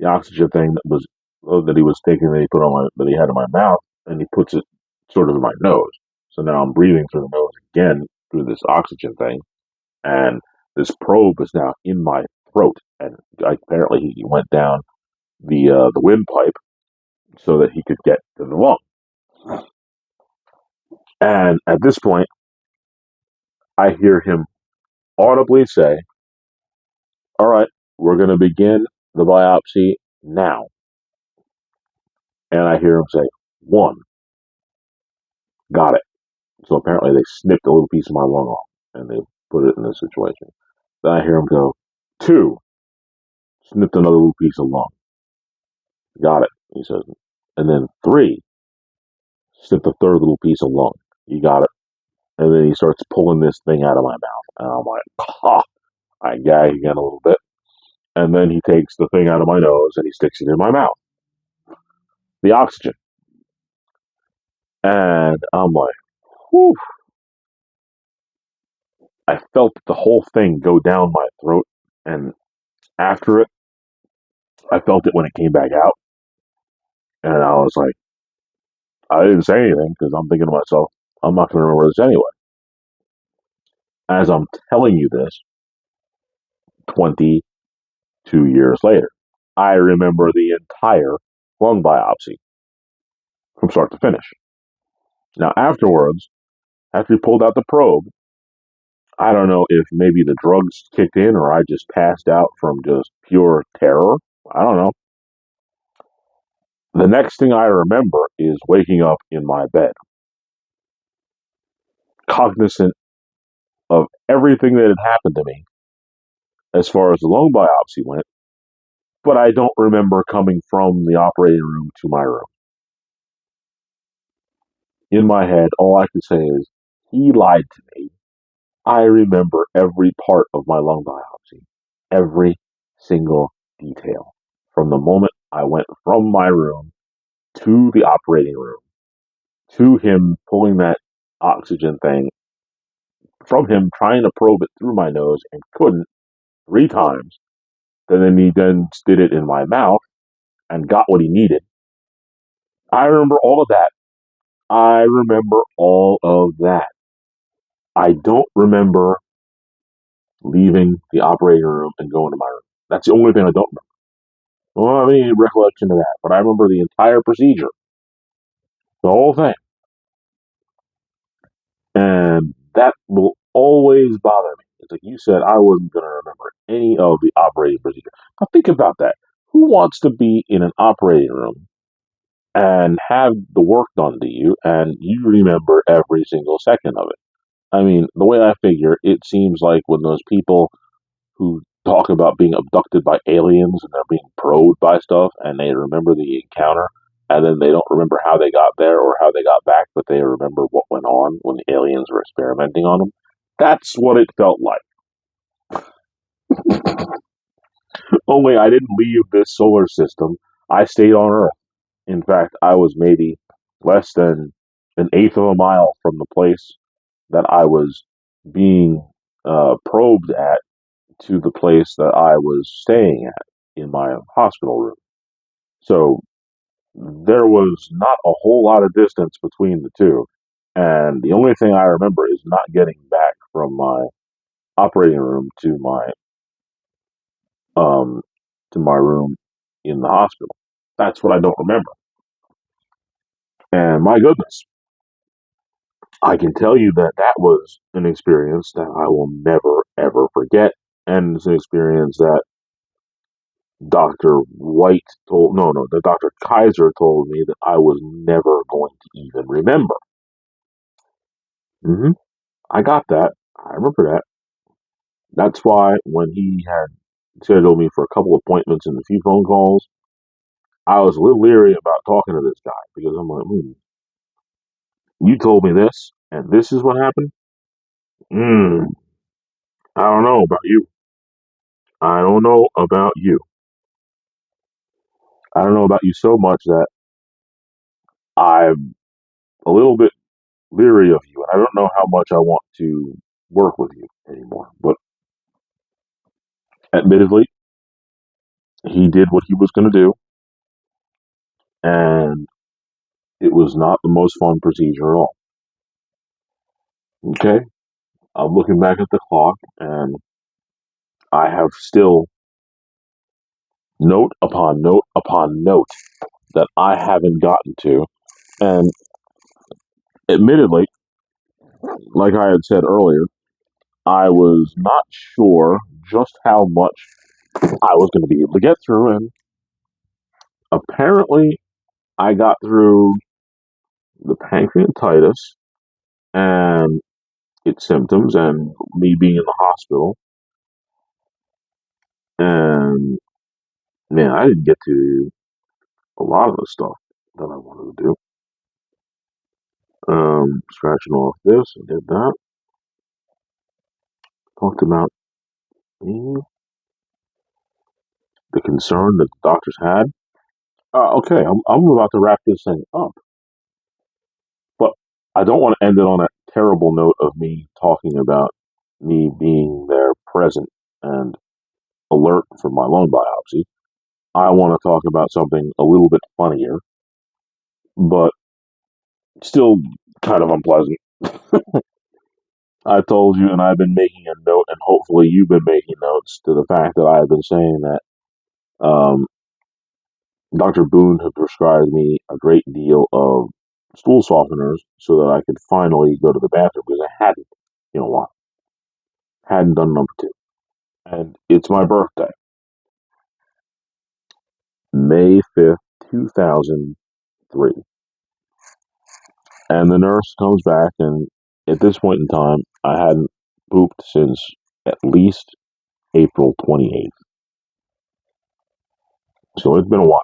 oxygen thing that he was taking that he put on my that he had in my mouth, and he puts it sort of in my nose. So now I'm breathing through the nose again through this oxygen thing, and this probe is now in my throat, and apparently he went down the windpipe so that he could get to the lung. And at this point, I hear him audibly say, "All right, we're going to begin the biopsy now." And I hear him say, "One, got it." So apparently they snipped a little piece of my lung off and they put it in this situation. Then I hear him go, "Two, snipped another little piece of lung. Got it," he says. And then three, snipped a third little piece of lung. You got it. And then he starts pulling this thing out of my mouth. And I'm like, ha! I gag again a little bit. And then he takes the thing out of my nose and he sticks it in my mouth. The oxygen. And I'm like, whew. I felt the whole thing go down my throat. And after it, I felt it when it came back out. And I was like, I didn't say anything because I'm thinking to myself, I'm not going to remember this anyway. As I'm telling you this, 22 years later, I remember the entire lung biopsy from start to finish. Now, afterwards, after he pulled out the probe, I don't know if maybe the drugs kicked in or I just passed out from just pure terror. I don't know. The next thing I remember is waking up in my bed, cognizant of everything that had happened to me as far as the lung biopsy went, but I don't remember coming from the operating room to my room. In my head, all I can say is, he lied to me. I remember every part of my lung biopsy, every single detail, from the moment I went from my room to the operating room, to him pulling that oxygen thing, from him trying to probe it through my nose and couldn't 3 times. Then he then did it in my mouth and got what he needed. I remember all of that. I remember all of that. I don't remember leaving the operating room and going to my room. That's the only thing I don't remember. I don't have any recollection of that, but I remember the entire procedure, the whole thing. And that will always bother me. It's like you said, I wasn't going to remember any of the operating procedure. Now think about that. Who wants to be in an operating room and have the work done to you and you remember every single second of it? I mean, the way I figure, it seems like when those people who talk about being abducted by aliens and they're being probed by stuff and they remember the encounter and then they don't remember how they got there or how they got back, but they remember what went on when the aliens were experimenting on them. That's what it felt like. Only I didn't leave this solar system. I stayed on Earth. In fact, I was maybe less than an eighth of a mile from the place that I was being probed at to the place that I was staying at in my hospital room. So there was not a whole lot of distance between the two. And the only thing I remember is not getting back from my operating room um to my room in the hospital. That's what I don't remember. And my goodness, I can tell you that that was an experience that I will never ever forget. And it's an experience that Dr. White told, no, the Dr. Kaiser told me that I was never going to even remember. hmm I got that. I remember that. That's why when he had scheduled me for a couple appointments and a few phone calls, I was a little leery about talking to this guy because I'm like, you told me this and this is what happened? Mm, I don't know about you. I don't know about you. I don't know about you so much that I'm a little bit leery of you, and I don't know how much I want to work with you anymore. But admittedly, he did what he was going to do, and it was not the most fun procedure at all. Okay, I'm looking back at the clock, and I have still note upon note upon note that I haven't gotten to. And admittedly, like I had said earlier, I was not sure just how much I was going to be able to get through, and apparently, I got through the pancreatitis and its symptoms, and me being in the hospital. And man, I didn't get to a lot of the stuff that I wanted to do. Scratching off this, I did that. Talked about the concern that the doctors had. Okay, I'm about to wrap this thing up, but I don't want to end it on a terrible note of me talking about me being there present and alert for my lung biopsy. I want to talk about something a little bit funnier, but still kind of unpleasant. I told you, and I've been making a note, and hopefully you've been making notes to the fact that I've been saying that Dr. Boone had prescribed me a great deal of stool softeners so that I could finally go to the bathroom because I hadn't in a while. Hadn't done number two. And it's my birthday, May 5th, 2003. And the nurse comes back, and at this point in time, I hadn't pooped since at least April 28th. So it's been a while.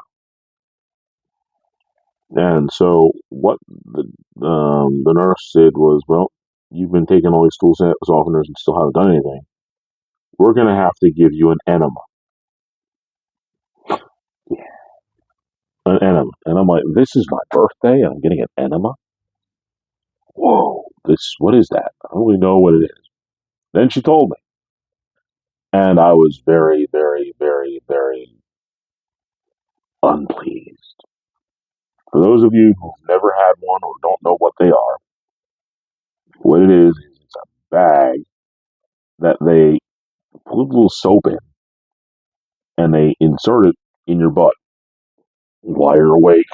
And so what the nurse said was, well, you've been taking all these stool softeners and still haven't done anything. We're going to have to give you an enema. An enema. And I'm like, this is my birthday and I'm getting an enema? Whoa, what is that? I don't really know what it is. Then she told me. And I was very, very, very, very unpleased. For those of you who've never had one or don't know what they are, what it is it's a bag that they put a little soap in and they insert it in your butt while you're awake.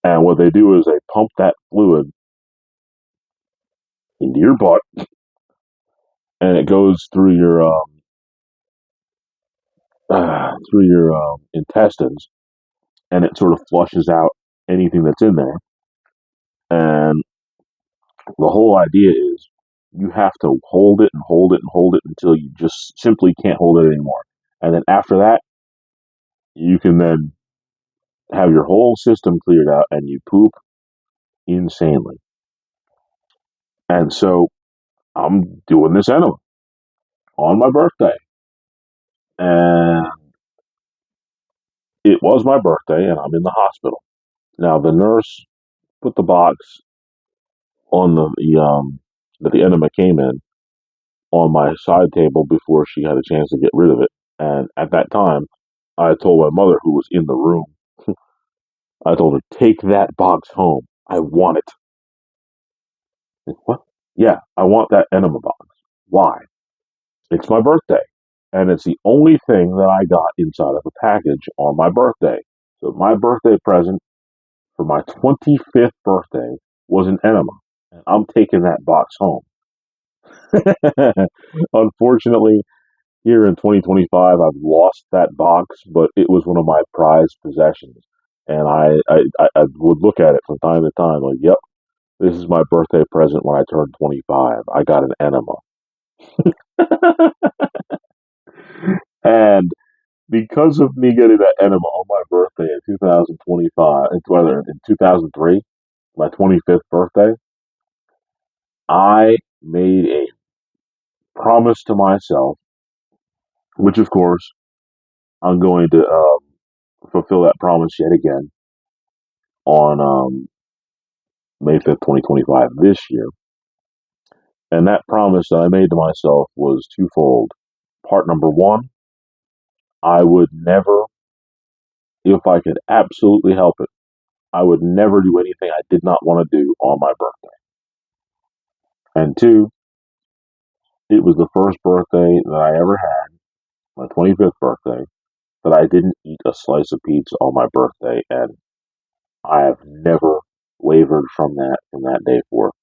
And what they do is they pump that fluid into your butt and it goes through your intestines and it sort of flushes out anything that's in there. And the whole idea is you have to hold it and hold it and hold it until you just simply can't hold it anymore. And then after that, you can then have your whole system cleared out and you poop insanely. And so I'm doing this enema on my birthday. And it was my birthday and I'm in the hospital. Now the nurse put the box on that the enema came in on my side table before she had a chance to get rid of it. And at that time, I told my mother, who was in the room, I told her, take that box home. I want it. What? Yeah, I want that enema box. Why? It's my birthday. And it's the only thing that I got inside of a package on my birthday. So my birthday present for my 25th birthday was an enema. And I'm taking that box home. Unfortunately, here in 2025, I've lost that box, but it was one of my prized possessions. And I would look at it from time to time, like, yep, this is my birthday present when I turned 25. I got an enema. And because of me getting that enema on my birthday in 2025, whether in 2003, my 25th birthday, I made a promise to myself, which of course I'm going to fulfill that promise yet again on May 5th, 2025 this year. And that promise that I made to myself was twofold. Part number one, I would never, if I could absolutely help it, I would never do anything I did not want to do on my birthday. And two, it was the first birthday that I ever had, my 25th birthday, that I didn't eat a slice of pizza on my birthday. And I have never wavered from that day forth.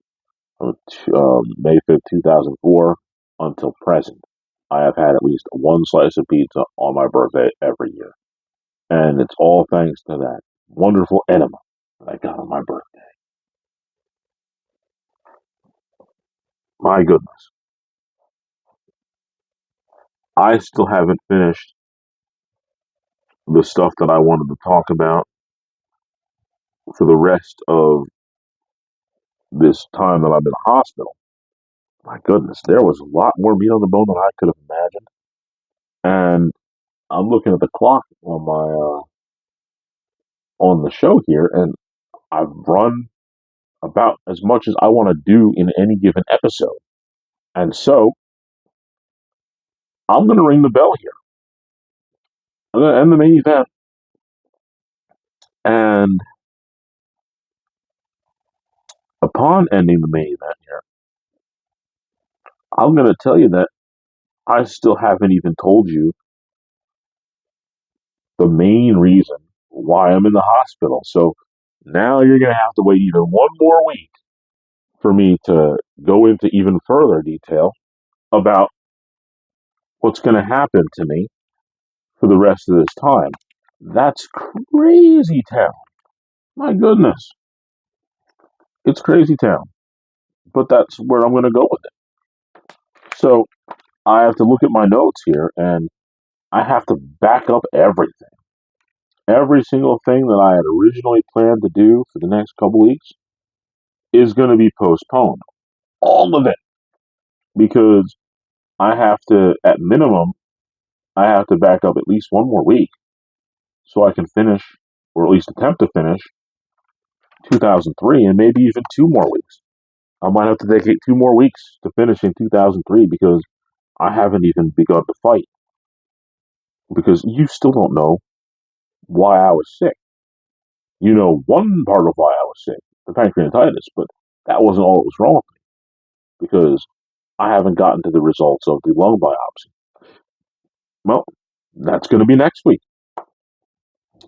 May 5th, 2004 until present. I have had at least one slice of pizza on my birthday every year. And it's all thanks to that wonderful enema that I got on my birthday. My goodness. I still haven't finished the stuff that I wanted to talk about for the rest of this time that I'm in the hospital. My goodness, there was a lot more meat on the bone than I could have imagined. And I'm looking at the clock on my on the show here, and I've run about as much as I want to do in any given episode. And so I'm going to ring the bell here. I'm going to end the main event. And upon ending the main event here, I'm going to tell you that I still haven't even told you the main reason why I'm in the hospital. So now you're going to have to wait even one more week for me to go into even further detail about what's going to happen to me for the rest of this time. That's crazy town. My goodness. It's crazy town. But that's where I'm going to go with it. So I have to look at my notes here and I have to back up everything. Every single thing that I had originally planned to do for the next couple weeks is going to be postponed. All of it. Because I have to, at minimum, I have to back up at least one more week so I can finish, or at least attempt to finish, 2003 and maybe even 2 more weeks. I might have to dedicate 2 more weeks to finish in 2003 because I haven't even begun to fight. Because you still don't know why I was sick. You know one part of why I was sick, the pancreatitis, but that wasn't all that was wrong with me because I haven't gotten to the results of the lung biopsy. Well, that's going to be next week.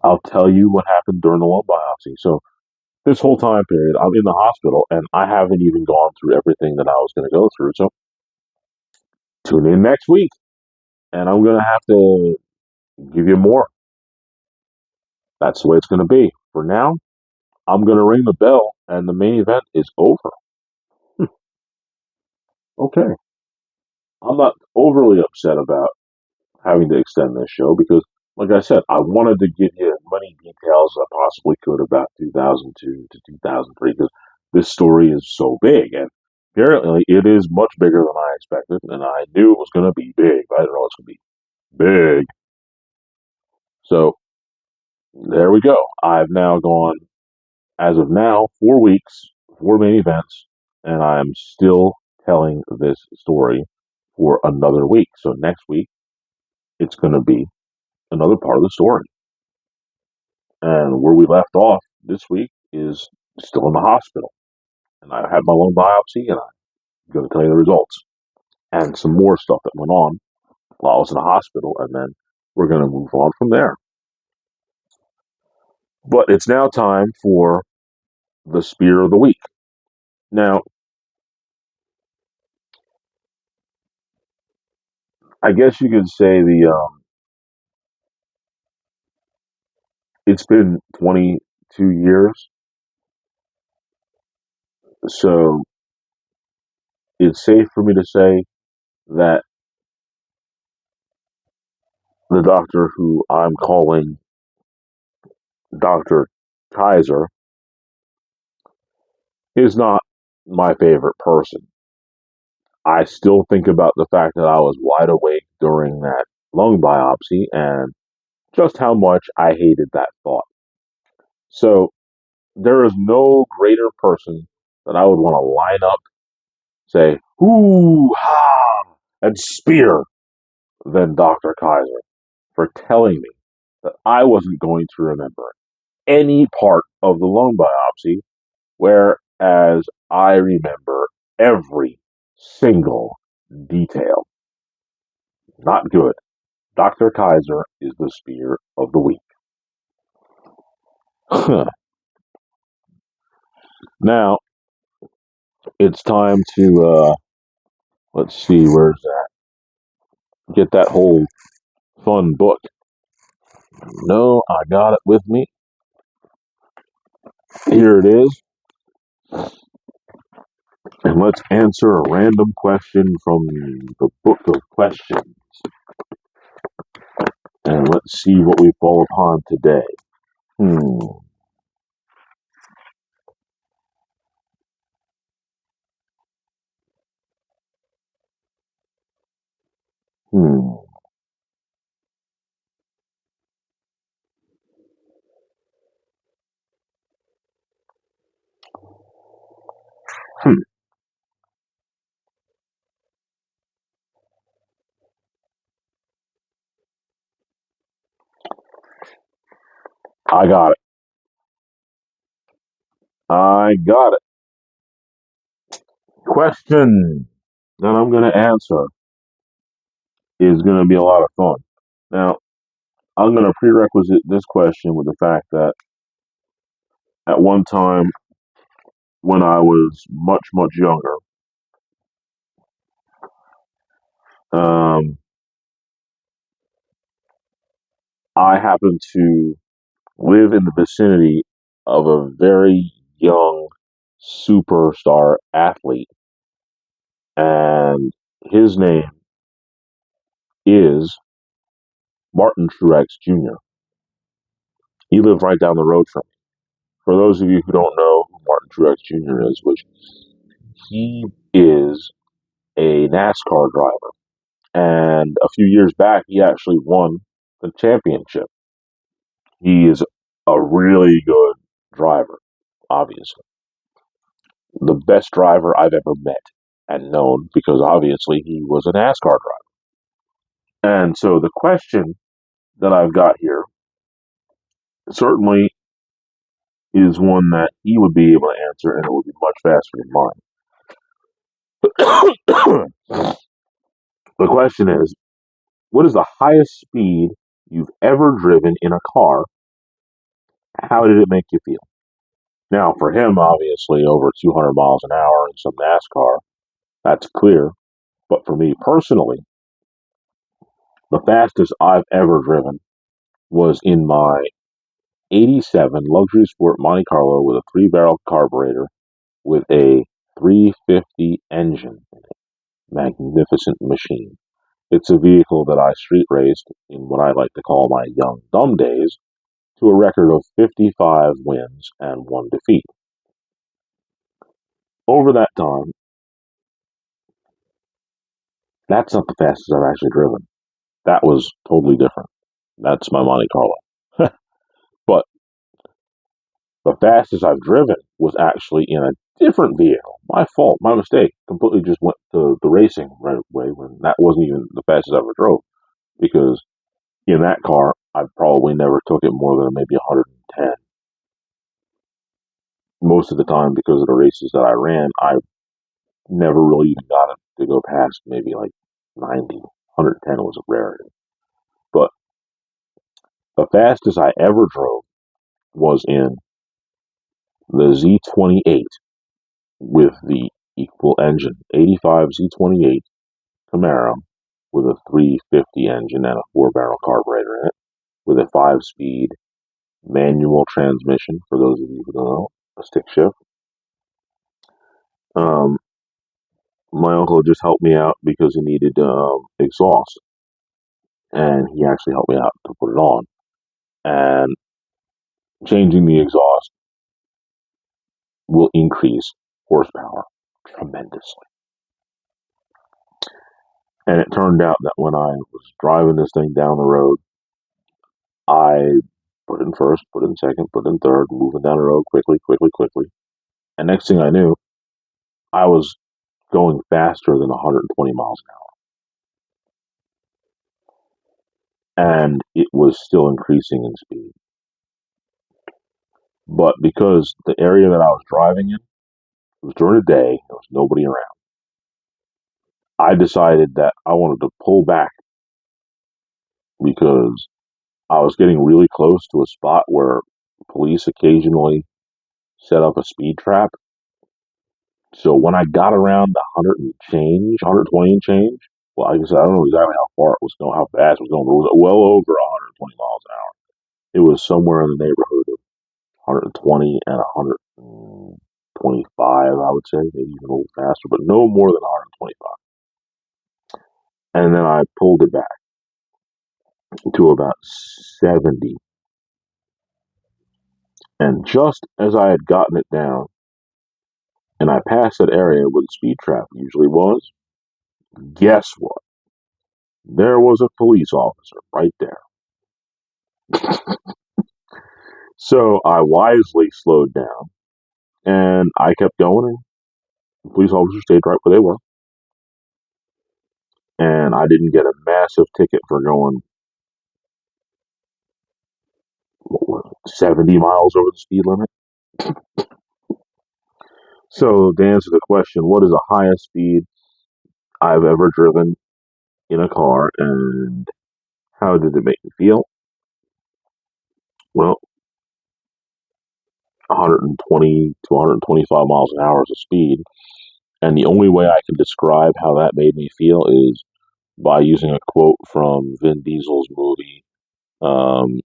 I'll tell you what happened during the lung biopsy. So this whole time period, I'm in the hospital and I haven't even gone through everything that I was going to go through. So tune in next week and I'm going to have to give you more. That's the way it's going to be. For now, I'm going to ring the bell and the main event is over. Okay. I'm not overly upset about having to extend this show because, like I said, I wanted to give you as many details as I possibly could about 2002 to 2003 because this story is so big and apparently it is much bigger than I expected and I knew it was going to be big. I didn't know it was going to be big. So there we go. I've now gone, as of now, 4 weeks, 4 main events, and I'm still telling this story for another week. So next week, it's going to be another part of the story. And where we left off this week is still in the hospital. And I had my lung biopsy, and I'm going to tell you the results and some more stuff that went on while I was in the hospital. And then we're going to move on from there. But it's now time for the Spear of the Week. Now, I guess you could say it's been 22 years, so it's safe for me to say that the doctor who I'm calling Dr. Kaiser is not my favorite person. I still think about the fact that I was wide awake during that lung biopsy, and just how much I hated that thought. So there is no greater person that I would want to line up, say, hoo ha, and spear than Dr. Kaiser for telling me that I wasn't going to remember any part of the lung biopsy, whereas I remember every single detail. Not good. Dr. Kaiser is the spear of the week. Now, it's time to, let's see, where's that? Get that whole fun book. No, I got it with me. Here it is. And let's answer a random question from the book of questions. And let's see what we fall upon today. Hmm. Hmm. Hmm. I got it. I got it. Question that I'm going to answer is going to be a lot of fun. Now, I'm going to prerequisite this question with the fact that at one time when I was much, much younger, um, I happened to live in the vicinity of a very young superstar athlete, and his name is Martin Truex Jr. He lived right down the road from me. For those of you who don't know who Martin Truex Jr. is, which he is a NASCAR driver, and a few years back he actually won the championship. He is a really good driver, obviously. The best driver I've ever met and known because obviously he was a NASCAR driver. And so the question that I've got here certainly is one that he would be able to answer and it would be much faster than mine. The question is, what is the highest speed you've ever driven in a car? How did it make you feel? Now, for him, obviously, over 200 miles an hour in some NASCAR, that's clear. But for me personally, the fastest I've ever driven was in my 87 Luxury Sport Monte Carlo with a 3-barrel carburetor with a 350 engine. Magnificent machine. It's a vehicle that I street raced in what I like to call my young dumb days to a record of 55 wins and 1 defeat. Over that time, that's not the fastest I've actually driven. That was totally different. That's my Monte Carlo. But the fastest I've driven was actually in a different vehicle. My fault, my mistake. Completely just went to the racing right away when that wasn't even the fastest I ever drove. Because in that car, I probably never took it more than maybe 110. Most of the time, because of the races that I ran, I never really even got it to go past maybe like 90. 110 was a rarity. But the fastest I ever drove was in the Z28 with the equal engine, 85 Z28 Camaro with a 350 engine and a 4-barrel carburetor in it, with a 5-speed manual transmission. For those of you who don't know, a stick shift. Um, my uncle just helped me out because he needed exhaust, and he actually helped me out to put it on. And changing the exhaust will increase horsepower tremendously. And it turned out that when I was driving this thing down the road, I put in first, put in second, put in third, moving down the road quickly, quickly, quickly. And next thing I knew, I was going faster than 120 miles an hour. And it was still increasing in speed. But because the area that I was driving in, it was during the day, there was nobody around. I decided that I wanted to pull back because I was getting really close to a spot where police occasionally set up a speed trap. So when I got around 100 and change, 120 and change, well, like I said, I don't know exactly how far it was going, how fast it was going, but it was well over 120 miles an hour. It was somewhere in the neighborhood of 120 and 125, I would say, maybe even a little faster, but no more than 125. And then I pulled it back to about 70. And just as I had gotten it down and I passed that area where the speed trap usually was, guess what? There was a police officer right there. So I wisely slowed down and I kept going. And the police officer stayed right where they were. And I didn't get a massive ticket for going, what was it, 70 miles over the speed limit. So to answer the question, what is the highest speed I've ever driven in a car and how did it make me feel? Well, 120 to 125 miles an hour is a speed. And the only way I can describe how that made me feel is by using a quote from Vin Diesel's movie, um,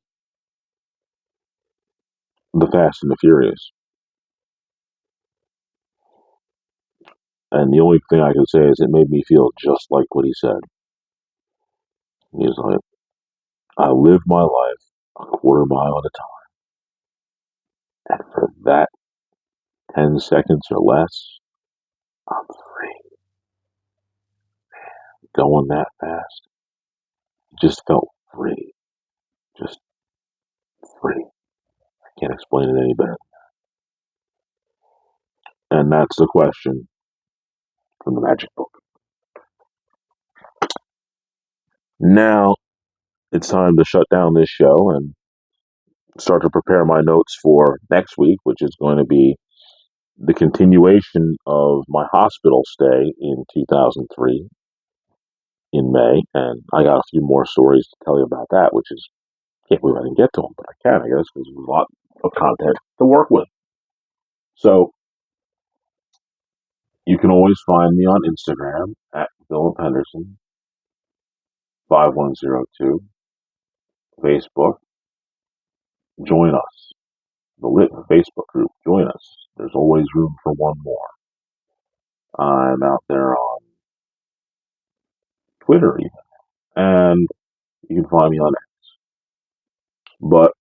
The Fast and the Furious. And the only thing I can say is it made me feel just like what he said. He's like, I live my life a quarter mile at a time. And for that 10 seconds or less, I'm free. Going that fast just felt free. Just free. I can't explain it any better. And that's the question from the magic book. Now it's time to shut down this show and start to prepare my notes for next week, which is going to be the continuation of my hospital stay in 2003 in May. And I got a few more stories to tell you about that, which is, can't believe I didn't get to them, but I can, I guess, because there's a lot of content to work with. So you can always find me on Instagram at Philip Henderson 5102. Facebook, join us. The Lit Facebook group, join us. There's always room for one more. I'm out there on Twitter even, and you can find me on X. But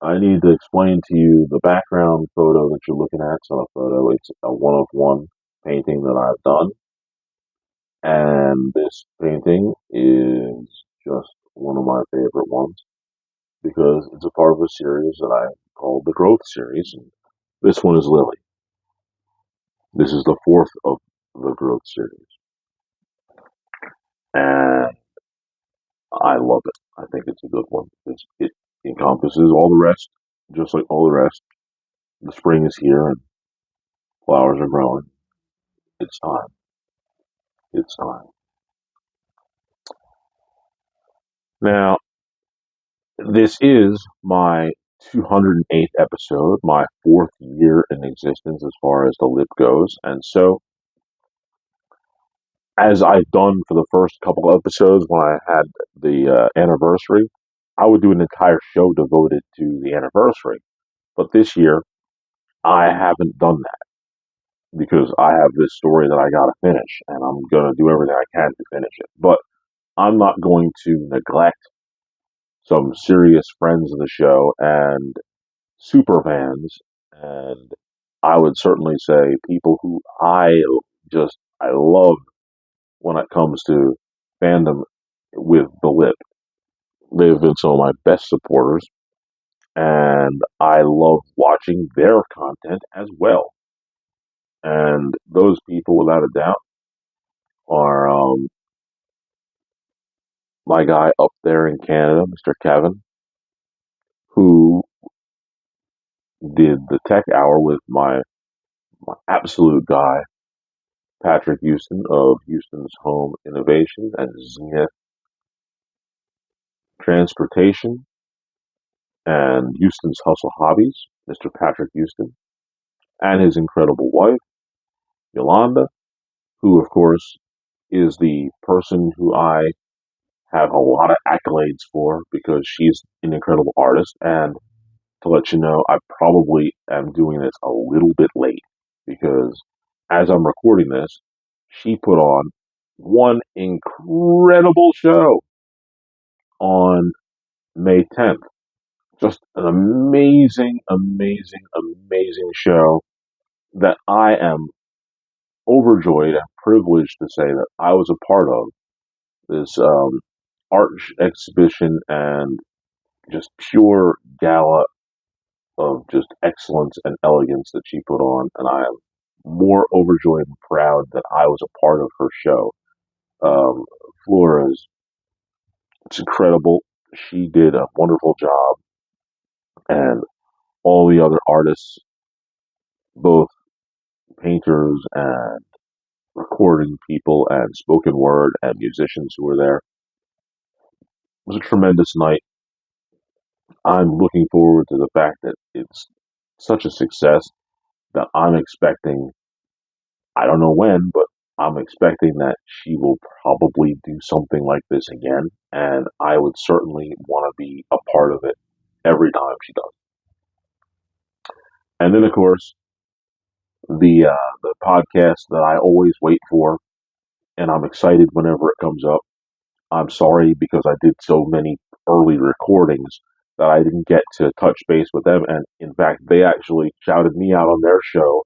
I need to explain to you the background photo that you're looking at. It's not a photo, it's a one of one painting that I've done. And this painting is just one of my favorite ones because it's a part of a series that I called the Growth Series. And this one is Lily. This is the fourth of the Growth Series. And I love it. I think it's a good one. It encompasses all the rest, just like all the rest. The spring is here and flowers are growing. It's time. It's time. Now, this is my 208th episode, my fourth year in existence as far as the lip goes. And so, as I've done for the first couple of episodes when I had the anniversary, I would do an entire show devoted to the anniversary. But this year, I haven't done that because I have this story that I got to finish, and I'm going to do everything I can to finish it. But I'm not going to neglect some serious friends of the show and super fans, and I would certainly say people who I love when it comes to fandom with the lip. They've been some of my best supporters, and I love watching their content as well. And those people, without a doubt, are my guy up there in Canada, Mr. Kevin, who did the tech hour with my absolute guy, Patrick Houston of Houston's Home Innovations and Zenith Transportation and Houston's Hustle Hobbies, Mr. Patrick Houston, and his incredible wife, Yolanda, who, of course, is the person who I have a lot of accolades for because she's an incredible artist. And to let you know, I probably am doing this a little bit late because as I'm recording this, she put on one incredible show on May 10th. Just an amazing, amazing, amazing show that I am overjoyed and privileged to say that I was a part of. This art exhibition and just pure gala of just excellence and elegance that she put on, and I am more overjoyed and proud that I was a part of her show. Um, Flora it's incredible. She did a wonderful job, and all the other artists, both painters and recording people and spoken word and musicians who were there. It was a tremendous night. I'm looking forward to the fact that it's such a success that I'm expecting, I don't know when, but I'm expecting that she will probably do something like this again. And I would certainly want to be a part of it every time she does. And then, of course, the podcast that I always wait for, and I'm excited whenever it comes up. I'm sorry because I did so many early recordings that I didn't get to touch base with them. And in fact, they actually shouted me out on their show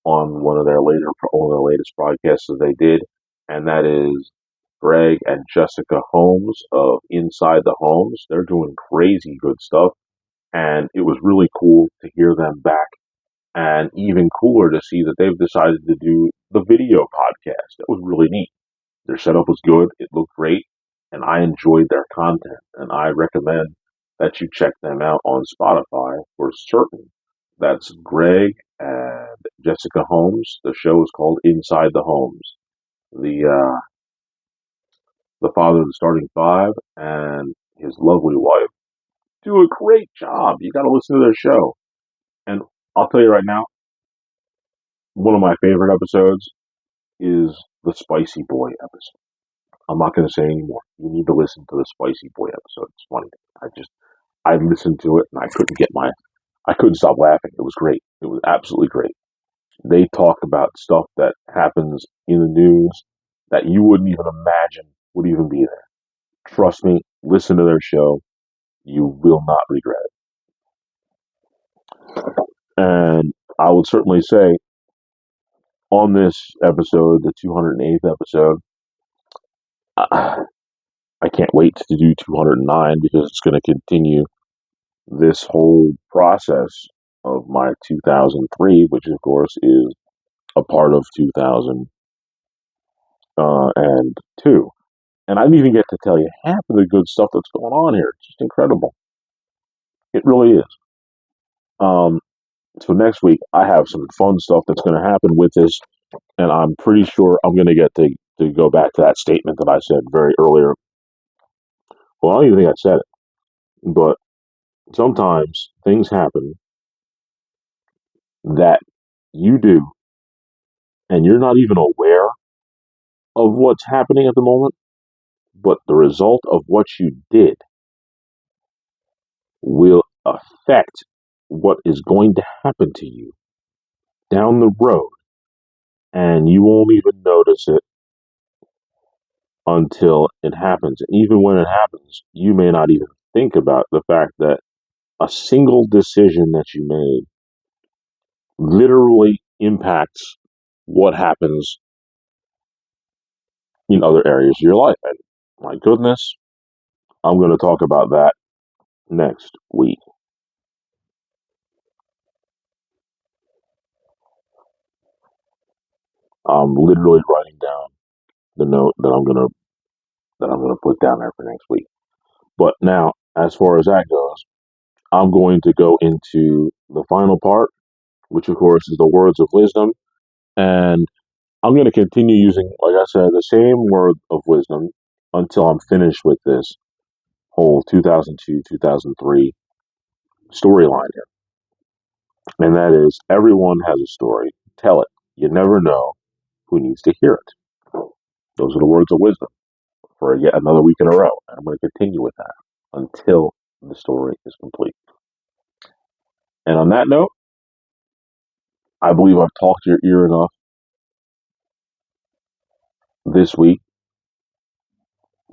on one of their latest broadcasts that they did, and that is Greg and Jessica Holmes of Inside the Homes. They're doing crazy good stuff, and it was really cool to hear them back, and even cooler to see that they've decided to do the video podcast. That was really neat. Their setup was good, it looked great, and I enjoyed their content, and I recommend that you check them out on Spotify for certain. That's Greg and Jessica Holmes. The show is called Inside the Homes. The father of the starting five and his lovely wife do a great job. You got to listen to their show. And I'll tell you right now, one of my favorite episodes is the Spicy Boy episode. I'm not going to say anymore. You need to listen to the Spicy Boy episode. It's funny. I listened to it and I couldn't stop laughing. It was great. It was absolutely great. They talk about stuff that happens in the news that you wouldn't even imagine would even be there. Trust me, listen to their show. You will not regret it. And I would certainly say on this episode, the 208th episode, I can't wait to do 209 because it's going to continue this whole process of my 2003, which of course is a part of 2002. And I didn't even get to tell you half of the good stuff that's going on here. It's just incredible. It really is. Um, so next week I have some fun stuff that's going to happen with this, and I'm pretty sure I'm going to get to go back to that statement that I said very earlier. Well, I don't even think I said it, but sometimes things happen that you do, and you're not even aware of what's happening at the moment, but the result of what you did will affect what is going to happen to you down the road, and you won't even notice it until it happens. And even when it happens, you may not even think about the fact that a single decision that you made literally impacts what happens in other areas of your life. And my goodness, I'm going to talk about that next week. I'm literally writing down the note that I'm gonna put down there for next week. But now, as far as that goes, I'm going to go into the final part, which of course is the words of wisdom, and I'm going to continue using, like I said, the same word of wisdom until I'm finished with this whole 2002 2003 storyline here. And that is, everyone has a story. Tell it. You never know who needs to hear it. Those are the words of wisdom for yet another week in a row. And I'm going to continue with that until the story is complete. And on that note, I believe I've talked your ear enough this week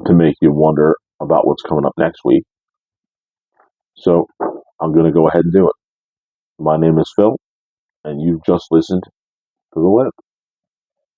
to make you wonder about what's coming up next week. So I'm going to go ahead and do it. My name is Phil, and you've just listened to The Web.